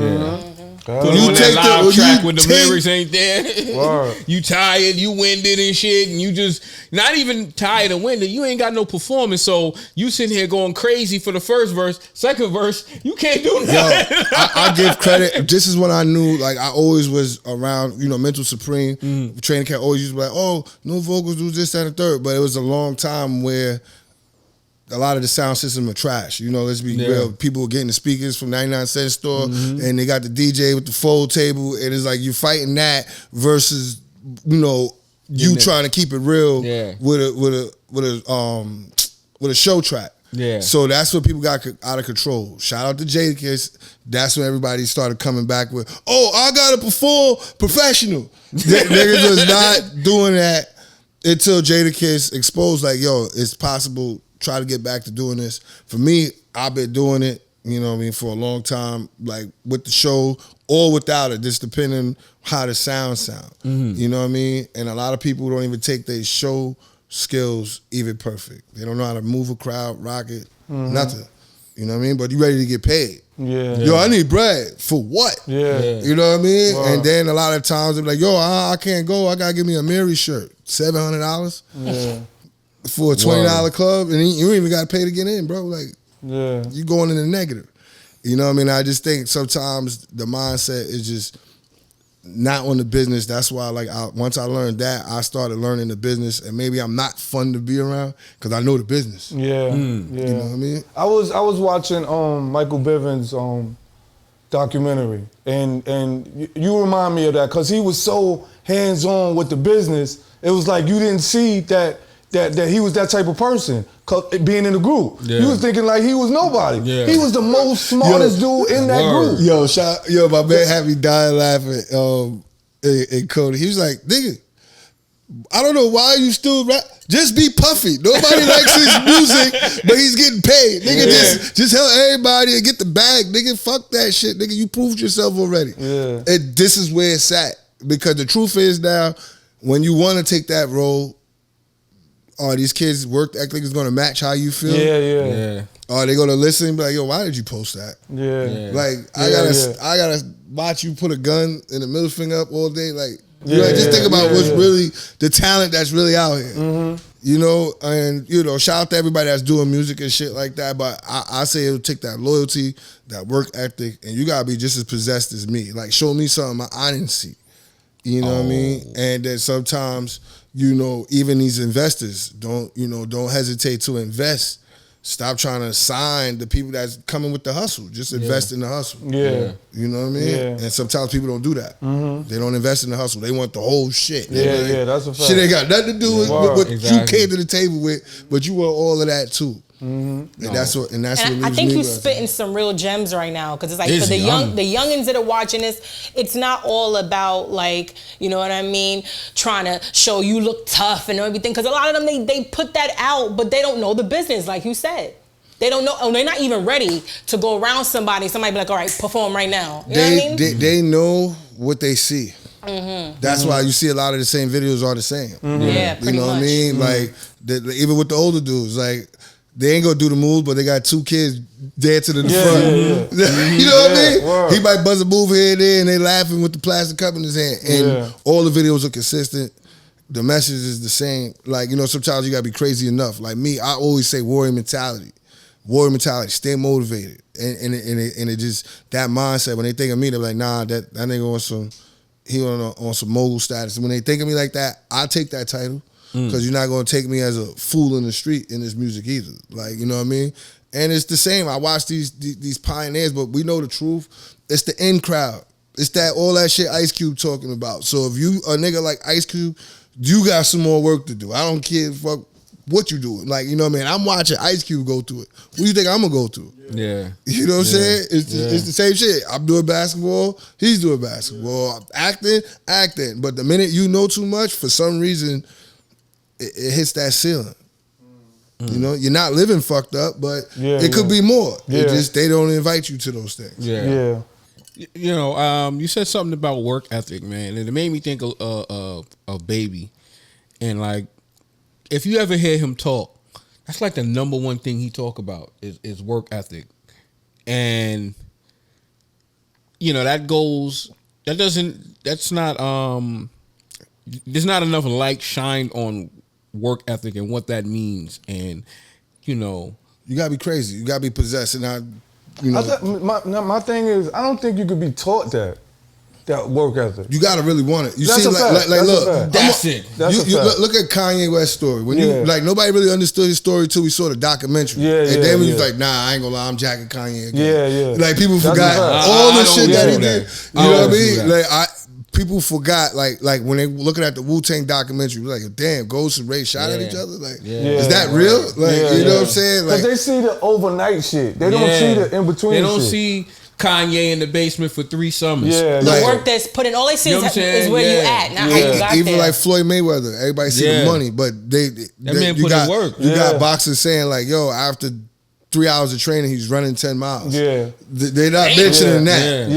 Put on that live track when the lyrics ain't there. You tired, you winded and shit, and you just not even tired and winded. You ain't got no performance, so you sitting here going crazy for the first verse, second verse, you can't do nothing. Yo, I give credit. This is when I knew, like, I always was around, Mental Supreme. Training Cat always used to be like, oh, no vocals, do this, that, and the third. But it was a long time where a lot of the sound system are trash. Let's be real. People were getting the speakers from 99-cent store, and they got the DJ with the fold table, and it's like you fighting that versus, you trying to keep it real with a show track. Yeah. So that's what people got out of control. Shout out to Jadakiss. That's when everybody started coming back with, oh, I gotta perform professional. Niggas was not doing that until Jadakiss exposed, like, yo, it's possible. Try to get back to doing this. For me, I've been doing it, for a long time, like with the show or without it, just depending how the sound. You know what I mean? And a lot of people don't even take their show skills even perfect. They don't know how to move a crowd, rock it, nothing. You know what I mean? But you ready to get paid. Yeah. Yo, I need bread. For what? Yeah. You know what I mean? Wow. And then a lot of times they're like, yo, I can't go. I got to give me a Mary shirt. $700? Yeah. For a $20 club, and you ain't even got to pay to get in, bro. Like, you going in the negative. You know what I mean? I just think sometimes the mindset is just not on the business. That's why, like, once I learned that, I started learning the business, and maybe I'm not fun to be around because I know the business. Yeah, yeah. You know what I mean? I was watching Michael Bivins' documentary, and you remind me of that because he was so hands on with the business. It was like you didn't see that he was that type of person, being in the group. Yeah. You was thinking like he was nobody. Yeah. He was the most smartest dude in that group. Yo, my man had me dying laughing in Coney. He was like, nigga, I don't know why you still rap. Just be Puffy. Nobody likes his music, but he's getting paid. Nigga, just help everybody and get the bag. Nigga, fuck that shit. Nigga, you proved yourself already. Yeah. And this is where it's at. Because the truth is now, when you want to take that role, these kids' work ethic is going to match how you feel. Yeah. Are they going to listen and be like, yo, why did you post that? Yeah. Like, I gotta watch you put a gun and a middle finger up all day. Like, just think about what's really the talent that's really out here. Mm-hmm. And shout out to everybody that's doing music and shit like that. But I say it'll take that loyalty, that work ethic, and you gotta be just as possessed as me. Like, show me something I didn't see. You know what I mean? And then sometimes, even these investors don't hesitate to invest. Stop trying to sign the people that's coming with the hustle. Just invest in the hustle. Yeah. You know what I mean? Yeah. And sometimes people don't do that. Mm-hmm. They don't invest in the hustle. They want the whole shit. Yeah, that's a fact. Shit ain't got nothing to do with what you came to the table with, but you want all of that too. Mm-hmm. And that's what I think you're spitting some real gems right now, because it's like for the youngins that are watching this, it's not all about, like, you know what I mean, trying to show you look tough and everything, because a lot of them they put that out, but they don't know the business, like you said. They don't know, and they're not even ready to go around somebody be like, all right, perform right now. You know what I mean? They know what they see. Mm-hmm. That's why you see a lot of the same videos are the same. Mm-hmm. Yeah, pretty much. You know what I mean? Mm-hmm. Like, even with the older dudes, like, they ain't gonna do the moves, but they got two kids dancing in the front. Yeah. You know what I mean? Word. He might buzz a move here and there, and they laughing with the plastic cup in his hand. And all the videos are consistent. The message is the same. Like, sometimes you gotta be crazy enough. Like me, I always say warrior mentality. Warrior mentality, stay motivated. And it just, that mindset, when they think of me, they're like, nah, that nigga on some mogul status. And when they think of me like that, I take that title. Because you're not going to take me as a fool in the street in this music either. Like, you know what I mean? And it's the same. I watch these pioneers, but we know the truth. It's the in crowd. It's all that shit Ice Cube talking about. So if you a nigga like Ice Cube, you got some more work to do. I don't care fuck what you doing. Like, you know what I mean? I'm watching Ice Cube go through it. What do you think I'm going to go through? Yeah. You know what I'm saying? It's the same shit. I'm doing basketball. He's doing basketball. I'm acting. But the minute you know too much, for some reason, it hits that ceiling. You're not living fucked up, but it could be more. It just, they don't invite you to those things. Yeah. You said something about work ethic, man, and it made me think of Baby. And like, if you ever hear him talk, that's like the number one thing he talk about is work ethic. And That's not there's not enough light shined on work ethic and what that means, and you gotta be crazy, you gotta be possessed, and my thing is, I don't think you could be taught that work ethic. You gotta really want it. You that's see, look, that's it. Look at Kanye West's story. When you nobody really understood his story till we saw the documentary. And then he was like, nah, I ain't gonna lie, I'm jacking Kanye again. Like people forgot all the shit that he did. You know what I mean? Like people forgot, like when they were looking at the Wu-Tang documentary, like, damn, Ghost and Ray shot at each other. Like, is that real? Like, you know what I'm saying? Like, because they see the overnight shit. They don't see the in between. They don't see Kanye in the basement for 3 summers. The work that's put in. All they see is where you at, not how you got even there. like Floyd Mayweather, everybody see the money, but that man put in work. You got boxers saying like, yo, after 3 hours of training, he's running 10 miles. They're not mentioning that.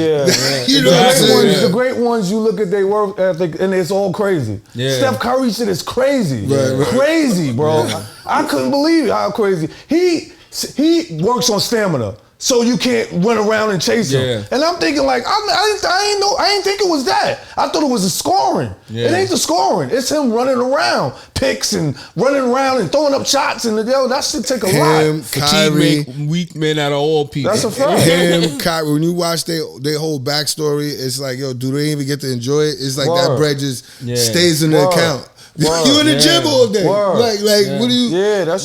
You know what I'm saying? The great ones, you look at their work ethic and it's all crazy. Steph Curry shit is crazy. Crazy, bro. I couldn't believe how crazy. He works on stamina, so you can't run around and chase him. And I'm thinking like, I ain't think it was that. I thought it was the scoring. It ain't the scoring. It's him running around, picks and running around and throwing up shots, and that shit take a lot. Kyrie, make weak men out of all people. That's a fact. Him, Kyrie. When you watch their whole backstory, it's like, yo, do they even get to enjoy it? It's like that bread just stays in the account. You in the gym all day. Like what are you?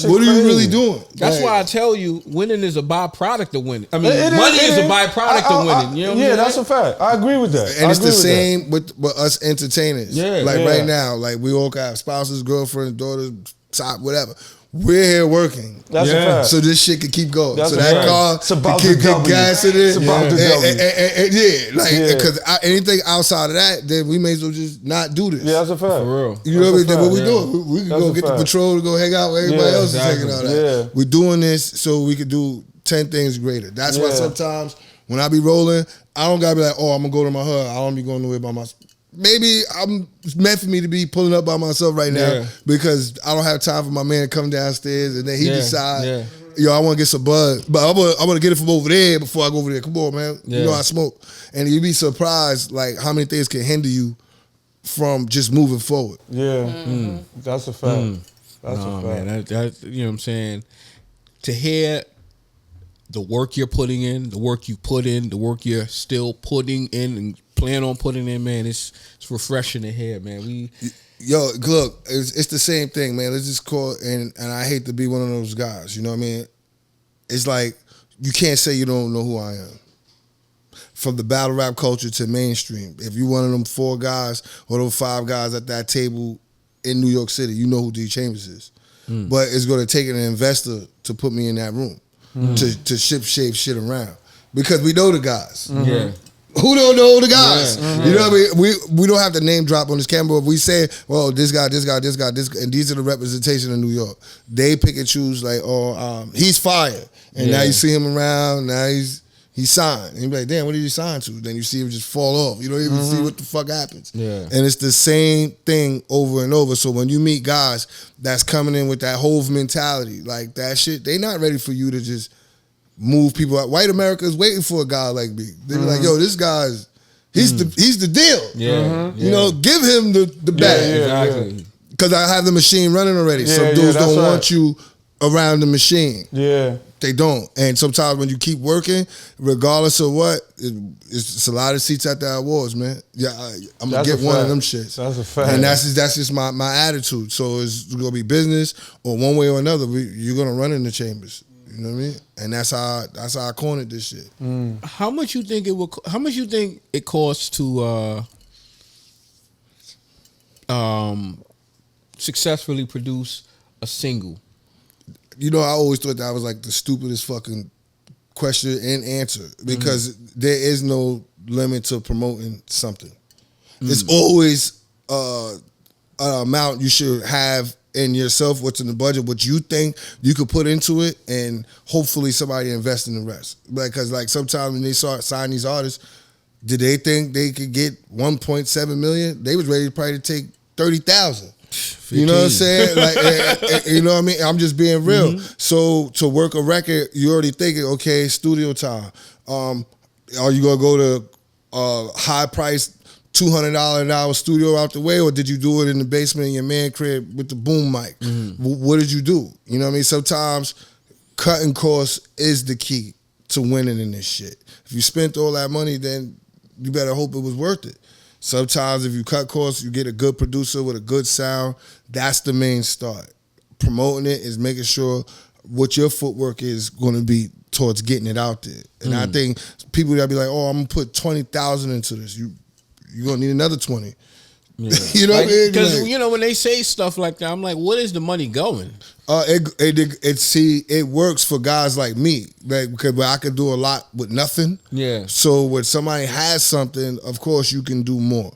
What are you really doing? That's why I tell you, winning is a byproduct of winning. I mean, money is a byproduct of winning. You know what I mean? That's a fact. I agree with that. And it's the same with us entertainers. Right now, like we all got spouses, girlfriends, daughters, whatever. We're here working. That's a fact. So this shit can keep going. That's so that car can keep gas in it. It's about the W. Because anything outside of that, then we may as well just not do this. That's a fact. For real. You know what I mean? Then what we doing? We can go get the patrol to go hang out where everybody else is hanging out at. We're doing this so we could do 10 things greater. That's why sometimes when I be rolling, I don't gotta be like, oh, I'm gonna go to my hood. I don't be going nowhere by myself. Maybe it's meant for me to be pulling up by myself right now because I don't have time for my man to come downstairs and then he decide, yo, I want to get some bud, but I want to get it from over there before I go over there. Come on, man. You know I smoke. And you'd be surprised like how many things can hinder you from just moving forward. That's a fact. That's a fact. Man, that, you know what I'm saying? To hear the work you're putting in, the work you put in, the work you're still putting in and plan on putting in, man, it's refreshing to hear, man. Yo, look, it's the same thing, man. Let's just call it, and I hate to be one of those guys, you know what I mean? It's like, you can't say you don't know who I am. From the battle rap culture to mainstream, if you one of them 4 guys or those 5 guys at that table in New York City, you know who D Chamberz is. But it's going to take an investor to put me in that room, to shape shit around. Because we know the guys. Who don't know the guys? You know what I mean? We don't have to name drop on this camera. If we say, well, this guy, and these are the representation of New York. They pick and choose like, he's fired. And now you see him around, now he's signed. And you be like, damn, what did he sign to? Then you see him just fall off. You don't even see what the fuck happens. And it's the same thing over and over. So when you meet guys that's coming in with that Hove mentality, like that shit, they not ready for you to just move people out. White America is waiting for a guy like me. They be like, yo, this guy's he's the deal. You know, give him the bag. Exactly. Because I have the machine running already. Some dudes don't want you around the machine. They don't. And sometimes when you keep working, regardless of what, it's a lot of seats at the awards, man. I'm gonna get one of them shits. That's a fact. And that's just my attitude. So it's gonna be business or one way or another. You're gonna run in the chambers. You know what I mean? And that's how I cornered this shit. How much you think it costs to successfully produce a single? You know, I always thought that was like the stupidest fucking question and answer because there is no limit to promoting something. It's always an amount you should have in yourself, what's in the budget, what you think you could put into it, and hopefully somebody invest in the rest. Because like sometimes when they start signing these artists, did they think they could get 1.7 million? They was ready to probably take 30,000. You know what I'm saying? Like, you know what I mean? I'm just being real. So to work a record, you already thinking, okay, studio time. Are you gonna go to high priced $200 an hour studio out the way, or did you do it in the basement in your man crib with the boom mic? What did you do? You know what I mean? Sometimes cutting costs is the key to winning in this shit. If you spent all that money, then you better hope it was worth it. Sometimes if you cut costs, you get a good producer with a good sound. That's the main start. Promoting it is making sure what your footwork is going to be towards getting it out there. And I think people that be like, oh, I'm going to put 20,000 into this. You're going to need another 20. Yeah. You know what I mean? Because, you know, when they say stuff like that, I'm like, what is the money going? It works for guys like me, like, because I could do a lot with nothing. Yeah. So when somebody has something, of course you can do more.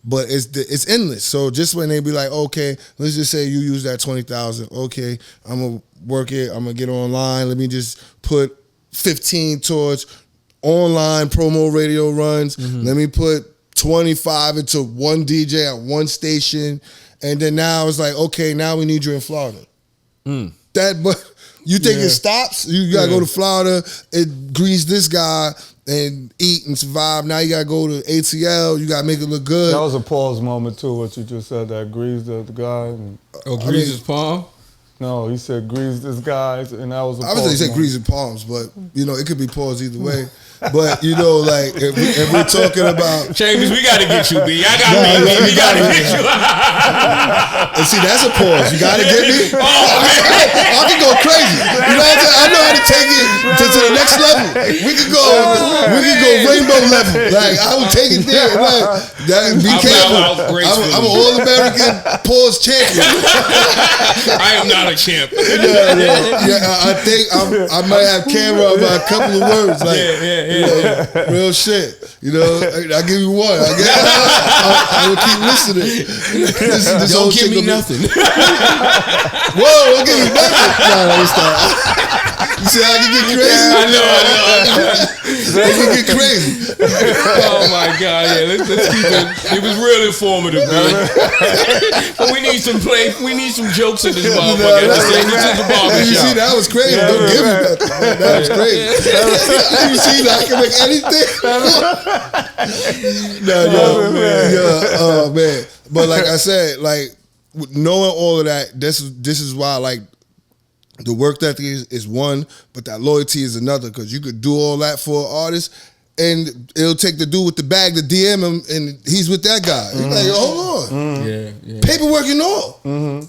But it's endless. So just when they be like, okay, let's just say you use that 20,000. Okay, I'm gonna work it. I'm gonna get online. Let me just put 15 towards online promo radio runs. Let me put 25 into one DJ at one station, and then now it's like, okay, now we need you in Florida. But you think it stops? You gotta go to Florida and grease this guy and eat and survive. Now you gotta go to ATL. You gotta make it look good. That was a pause moment too. What you just said, that grease the guy. Grease his palm. No, he said grease this guy, and that was a pause. I was say grease his palms, but you know it could be paused either way. But you know, like if we're talking about Chamberz, we gotta get you, B. I got me. We gotta get you. And see, that's a pause. You gotta get me. I can go crazy. You know what I'm saying? I know how to take it to the next level. We can go rainbow level. Like I will take it there. Like, be careful. I'm an all-American pause champion. I am not a champ. I think I might have camera about a couple of words. Like, real shit. You know, I'll give you one. I will keep listening. This don't give me nothing. Whoa, don't give me nothing. No, stop. You see how I can get crazy? I know. I can get crazy. Oh my God, yeah. Let's keep it. It was real informative, man. But we need some jokes in this motherfucker. This is a barbershop. You see, that was crazy. Don't give me nothing. That was crazy. You see that I can make anything? Oh man. But like I said, like knowing all of that, this is why like the work ethic is one, but that loyalty is another, because you could do all that for an artist and it'll take the dude with the bag to DM him and he's with that guy. He's like, hold on. Yeah. Paperwork and all.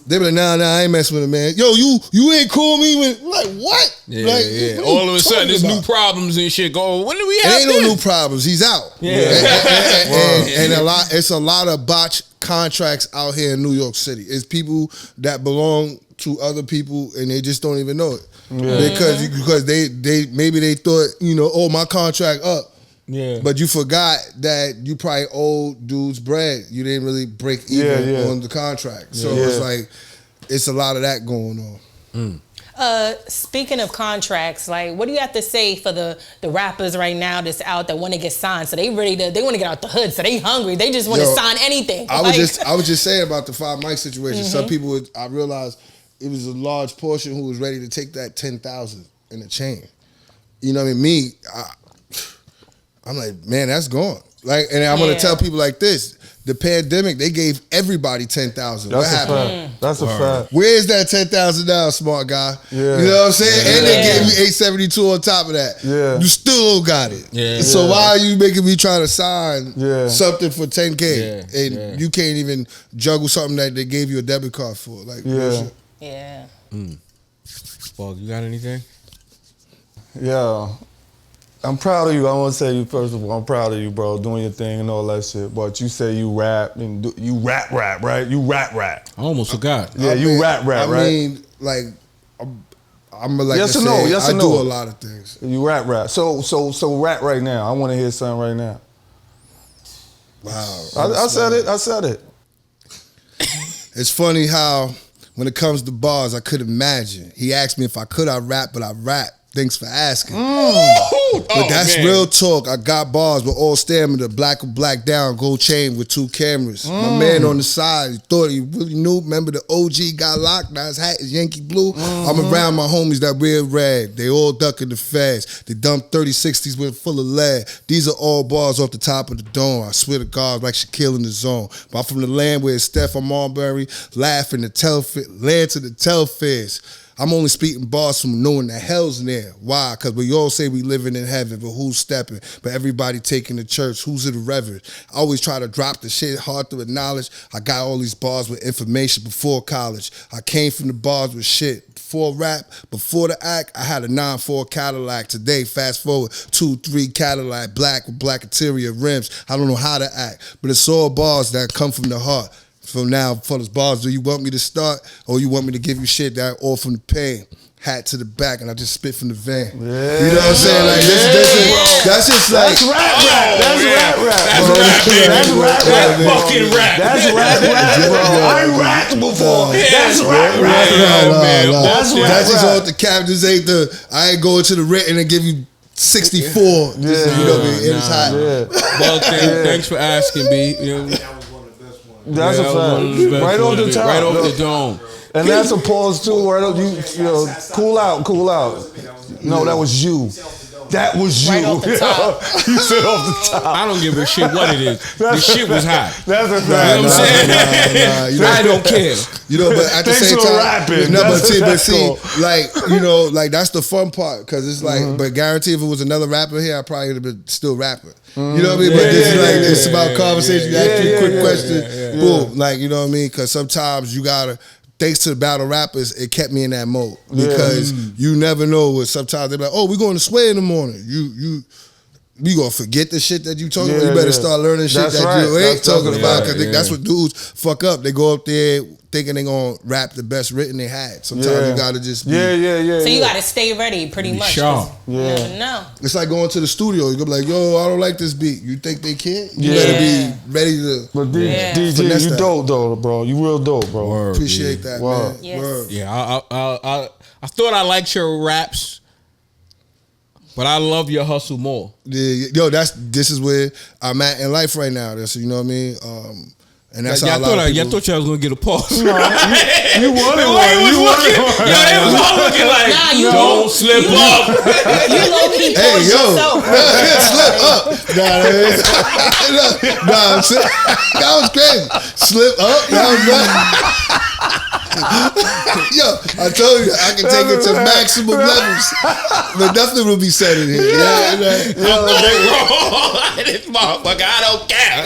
They be like, nah, I ain't messing with him, man. Yo, you ain't cool me with, like, what? Yeah, like, yeah. All of a sudden, there's new problems and shit going. When do we have Ain't no new problems. He's out. Yeah. And it's a lot of botched contracts out here in New York City. It's people that belong to other people and they just don't even know it. Because they maybe they thought, you know, oh, my contract up. Yeah. But you forgot that you probably owe dudes bread. You didn't really break even on the contract. So it's like, it's a lot of that going on. Speaking of contracts, like, what do you have to say for the rappers right now that's out that want to get signed? So they want to get out the hood. So they hungry. They just want to sign anything. I was just saying about the 5 mic situation. Some people I realized it was a large portion who was ready to take that 10,000 in a chain. You know what I mean? I'm like, man, that's gone. Like, and I'm gonna tell people like this: the pandemic, they gave everybody 10,000. What happened? That's a fact. Where's that 10,000 now, smart guy? Yeah. You know what I'm saying? Yeah. And they gave you 872 on top of that. Yeah. You still don't got it. Yeah. So why are you making me try to sign something for 10K and you can't even juggle something that they gave you a debit card for? Like, yeah. Well, you got anything? Yeah. I'm proud of you. I want to say, first of all, I'm proud of you, bro, doing your thing and all that shit. But you say you rap and you rap, right? You rap. I almost forgot. Yeah, you rap, right? I mean, like, I'm like, yes or no? Yes or no? I do a lot of things. You rap. So rap right now. I want to hear something right now. Wow. I said it. It's funny how when it comes to bars, I could imagine. He asked me if I could, I rap, but I rap. Thanks for asking. But that's real talk. I got bars with all stamina, black with black down, gold chain with 2 cameras. My man on the side, he thought he really knew. Remember the OG got locked, now his hat is Yankee blue. I'm around my homies that wear red. They all ducking the feds. They dump 30-60s with full of lead. These are all bars off the top of the dome. I swear to God, like Shaquille in the zone. But I'm from the land where it's Steph and Marbury, laughing to land to the telfairs. I'm only speaking bars from knowing the hell's near. Why? Because we all say we living in heaven, but who's stepping? But everybody taking the church. Who's it the reverend? I always try to drop the shit hard to acknowledge. I got all these bars with information before college. I came from the bars with shit. Before rap, before the act, I had a 9-4 Cadillac. Today, fast forward, 2-3 Cadillac, black with black interior rims. I don't know how to act, but it's all bars that come from the heart. From now, for those bars, do you want me to start or you want me to give you shit that all from the pain? Hat to the back and I just spit from the vein. Yeah. You know what I'm saying? Like that's just like that's rap. That's fucking rap. That's rap, bro. I ain't rapped before. That's rap. That's just off the cap. This ain't the I ain't going to the written and give you 64. You know what I mean? It's hot. Well, thanks for asking, B. That's a fact. Right off the top. Right off the dome. And that's a pause too. Right up, you know, cool out. No, that was you. That was you. Right off the top. You said off the top. I don't give a shit what it is. The shit was hot. That's a fact. You know what I'm saying? I don't care. You know, but at the same time, but see, like, you know, like that's the fun part because it's like, but guarantee if it was another rapper here, I probably would have been still rapping. You know what I mean? But this is like, it's about conversation. You ask you a quick question, boom. Like, you know what I mean? Because sometimes you gotta. Thanks to the battle rappers, it kept me in that mode because you never know what sometimes they're like, oh, we're going to Sway in the morning. You gonna forget the shit that you talking about. You better start learning shit you ain't talking about because that's what dudes fuck up. They go up there thinking they gonna rap the best written they had. Sometimes you gotta just be, So you gotta stay ready, pretty much. Sharp. No. It's like going to the studio. You go be like, yo, I don't like this beat. You think they care? You better be ready to. But DJ, you dope though, bro. You real dope, bro. Word, appreciate that, man. Yes. Word. Yeah, I thought I liked your raps, but I love your hustle more. Yeah, yo, this is where I'm at in life right now. That's, you know what I mean. And that's how a lot of people. I thought y'all was gonna get a pause. No, you wanted one. They was all looking like, don't slip up. You low key paused yourself. Slip up. Nah, that was crazy. Slip up. That was yo, I told you I can take it to maximum levels, but nothing will be said in here. This motherfucker, I don't care.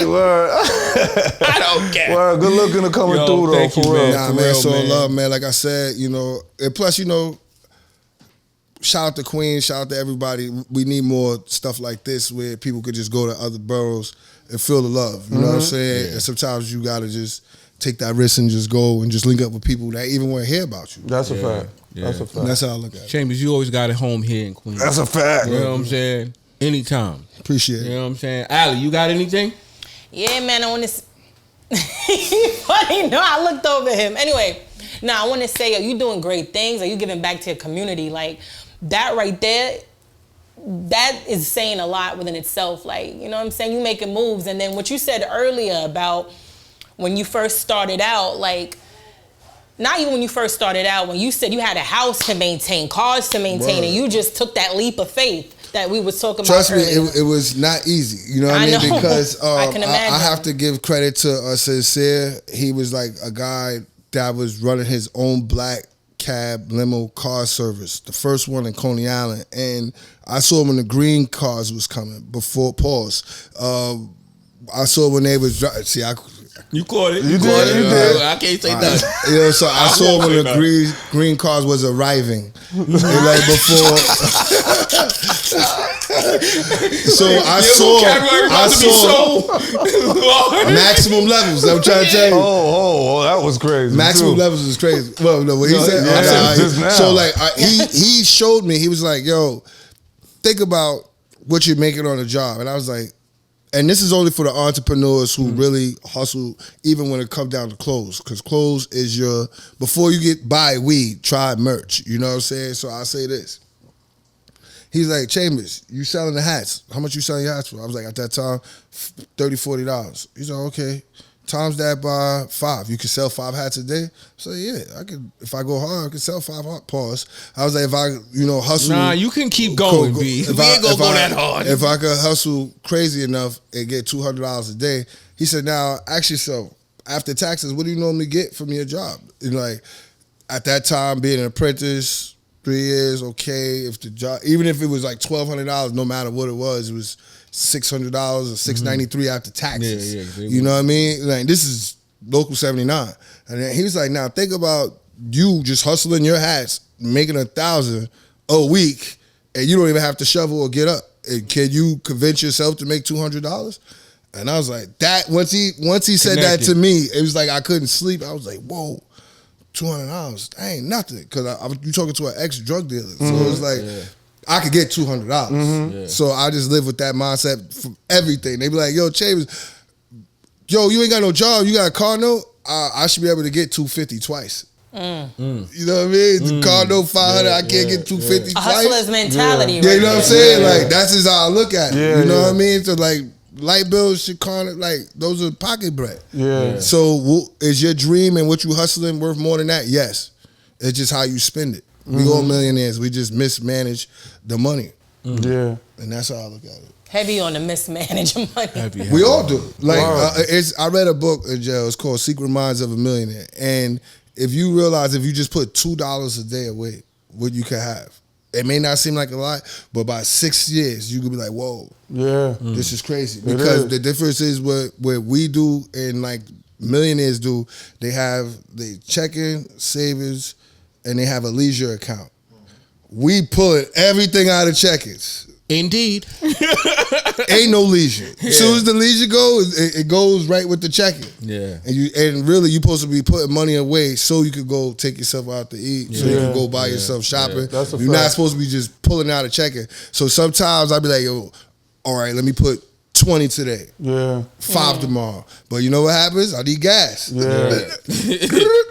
I don't care. Well, good looking to coming through though, for real. Nah, man, so love, man. Like I said, you know, and plus, you know, shout out to Queen, shout out to everybody. We need more stuff like this where people could just go to other boroughs and feel the love. You know what I'm saying? And sometimes you gotta just take that risk and just go and just link up with people that even want to hear about you. That's a fact. That's a fact. And that's how I look at it. Chamberz, you always got it home here in Queens. That's a fact. You know what I'm saying? Anytime. Appreciate it. You know what I'm saying? Ali, you got anything? Yeah, man, I want to. Funny, no, I looked over him. Anyway, I want to say, are you doing great things? Are you giving back to your community? Like that right there. That is saying a lot within itself. Like, you know what I'm saying? You making moves, and then what you said earlier about when you first started out, like, not even when you first started out, when you said you had a house to maintain, cars to maintain, and you just took that leap of faith that we was talking about earlier. Trust me, it was not easy. You know what I mean? Know. Because I can imagine. I have to give credit to Sincere. He was like a guy that was running his own black cab limo car service, the first one in Coney Island. And I saw when the green cars was coming before pause. I saw when they was you caught it. You did. I can't say that. You know, so I saw when the green cars was arriving. And like before. So I saw maximum levels. I'm trying to tell you. Oh, that was crazy. Maximum levels is crazy. Well, no, what he said. So like he showed me. He was like, "Yo, think about what you're making on a job," and I was like. And this is only for the entrepreneurs who really hustle, even when it comes down to clothes. Because clothes is before you buy weed, try merch. You know what I'm saying? So I'll say this. He's like, Chambers, you selling the hats. How much you selling your hats for? I was like, at that time, $30, $40. He's like, okay. Times that by 5. You can sell 5 hats a day? So yeah, I could. If I go hard, I can sell 5 hats. Pause. I was like, if I, hustle. Nah, you can keep going, B. We ain't gonna go that hard. If I could hustle crazy enough and get $200 a day, he said, now, ask yourself, after taxes, what do you normally get from your job? And like, at that time, being an apprentice, 3 years, okay. If the job, even if it was like $1,200, no matter what it was $600 or $693 after taxes. Yeah, you know what I mean? Like, this is local 79. And then he was like, now think about you just hustling your hats, making $1,000 a week, and you don't even have to shovel or get up. And can you convince yourself to make $200? And I was like, that once he said that to me, it was like I couldn't sleep. I was like, whoa, $200, that ain't nothing. Because you talking to an ex-drug dealer. So it was like, I could get $200. So I just live with that mindset for everything. They be like, yo, Chambers, you ain't got no job. You got a car note? I should be able to get $250 twice. You know what I mean? The car note $500, I can't get $250 twice. A hustler's mentality, right? You know what I'm saying? Like, that's just how I look at it. You know what I mean? So like, light bills, shit, car note, like, those are pocket bread. So is your dream and what you hustling worth more than that? Yes. It's just how you spend it. We all millionaires. We just mismanage the money. Yeah. And that's how I look at it. Heavy on the mismanaged money. Heavy. We all do. Like, I read a book in jail. It's called Secret Minds of a Millionaire. And if you realize if you just put $2 a day away, what you could have. It may not seem like a lot, but by 6 years, you could be like, whoa. Yeah. This is crazy. Because the difference is what we do and like millionaires do, they have the checking, savings, and they have a leisure account. We pulling everything out of checkings. Indeed. Ain't no leisure. As soon as the leisure goes, it goes right with the checking. Yeah. And really, you're supposed to be putting money away so you could go take yourself out to eat, so you can go buy yourself shopping. You're not supposed to be just pulling out a checking. So sometimes I'll be like, yo, all right, let me put 20 today. 5 tomorrow. But you know what happens? I need gas.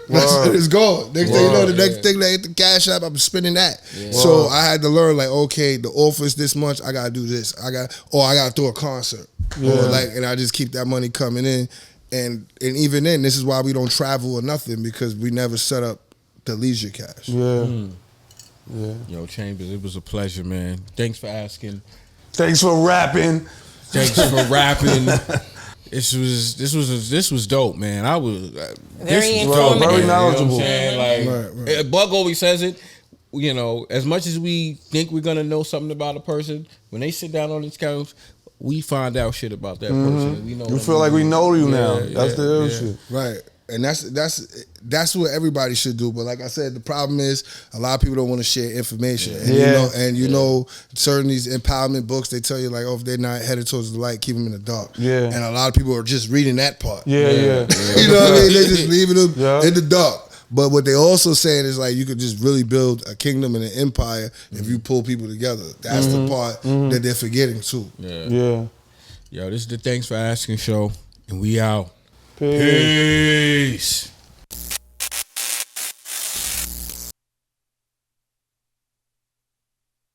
It's gone. Next thing you know, the next thing that hit the cash app, I'm spending that. So I had to learn, like, okay, the office this much, I gotta do this. I gotta throw a concert. And I just keep that money coming in. And even then, this is why we don't travel or nothing, because we never set up the leisure cash. Yo, Chambers, it was a pleasure, man. Thanks for asking. Thanks for rapping. Thanks for rapping. This was dope, man. Very informative. Very knowledgeable. You know like, Bug always says it. You know, as much as we think we're gonna know something about a person, when they sit down on these couch, we find out shit about that person. We know. You feel like we know you now. That's the ill shit, right? And that's what everybody should do. But like I said, the problem is a lot of people don't want to share information. And you know, certain these empowerment books, they tell you like, oh, if they're not headed towards the light, keep them in the dark. And a lot of people are just reading that part. You know what I mean? They're just leaving them in the dark. But what they also saying is like you could just really build a kingdom and an empire if you pull people together. That's the part that they're forgetting too. Yo, this is the Thanks for Asking show, and we out. Peace.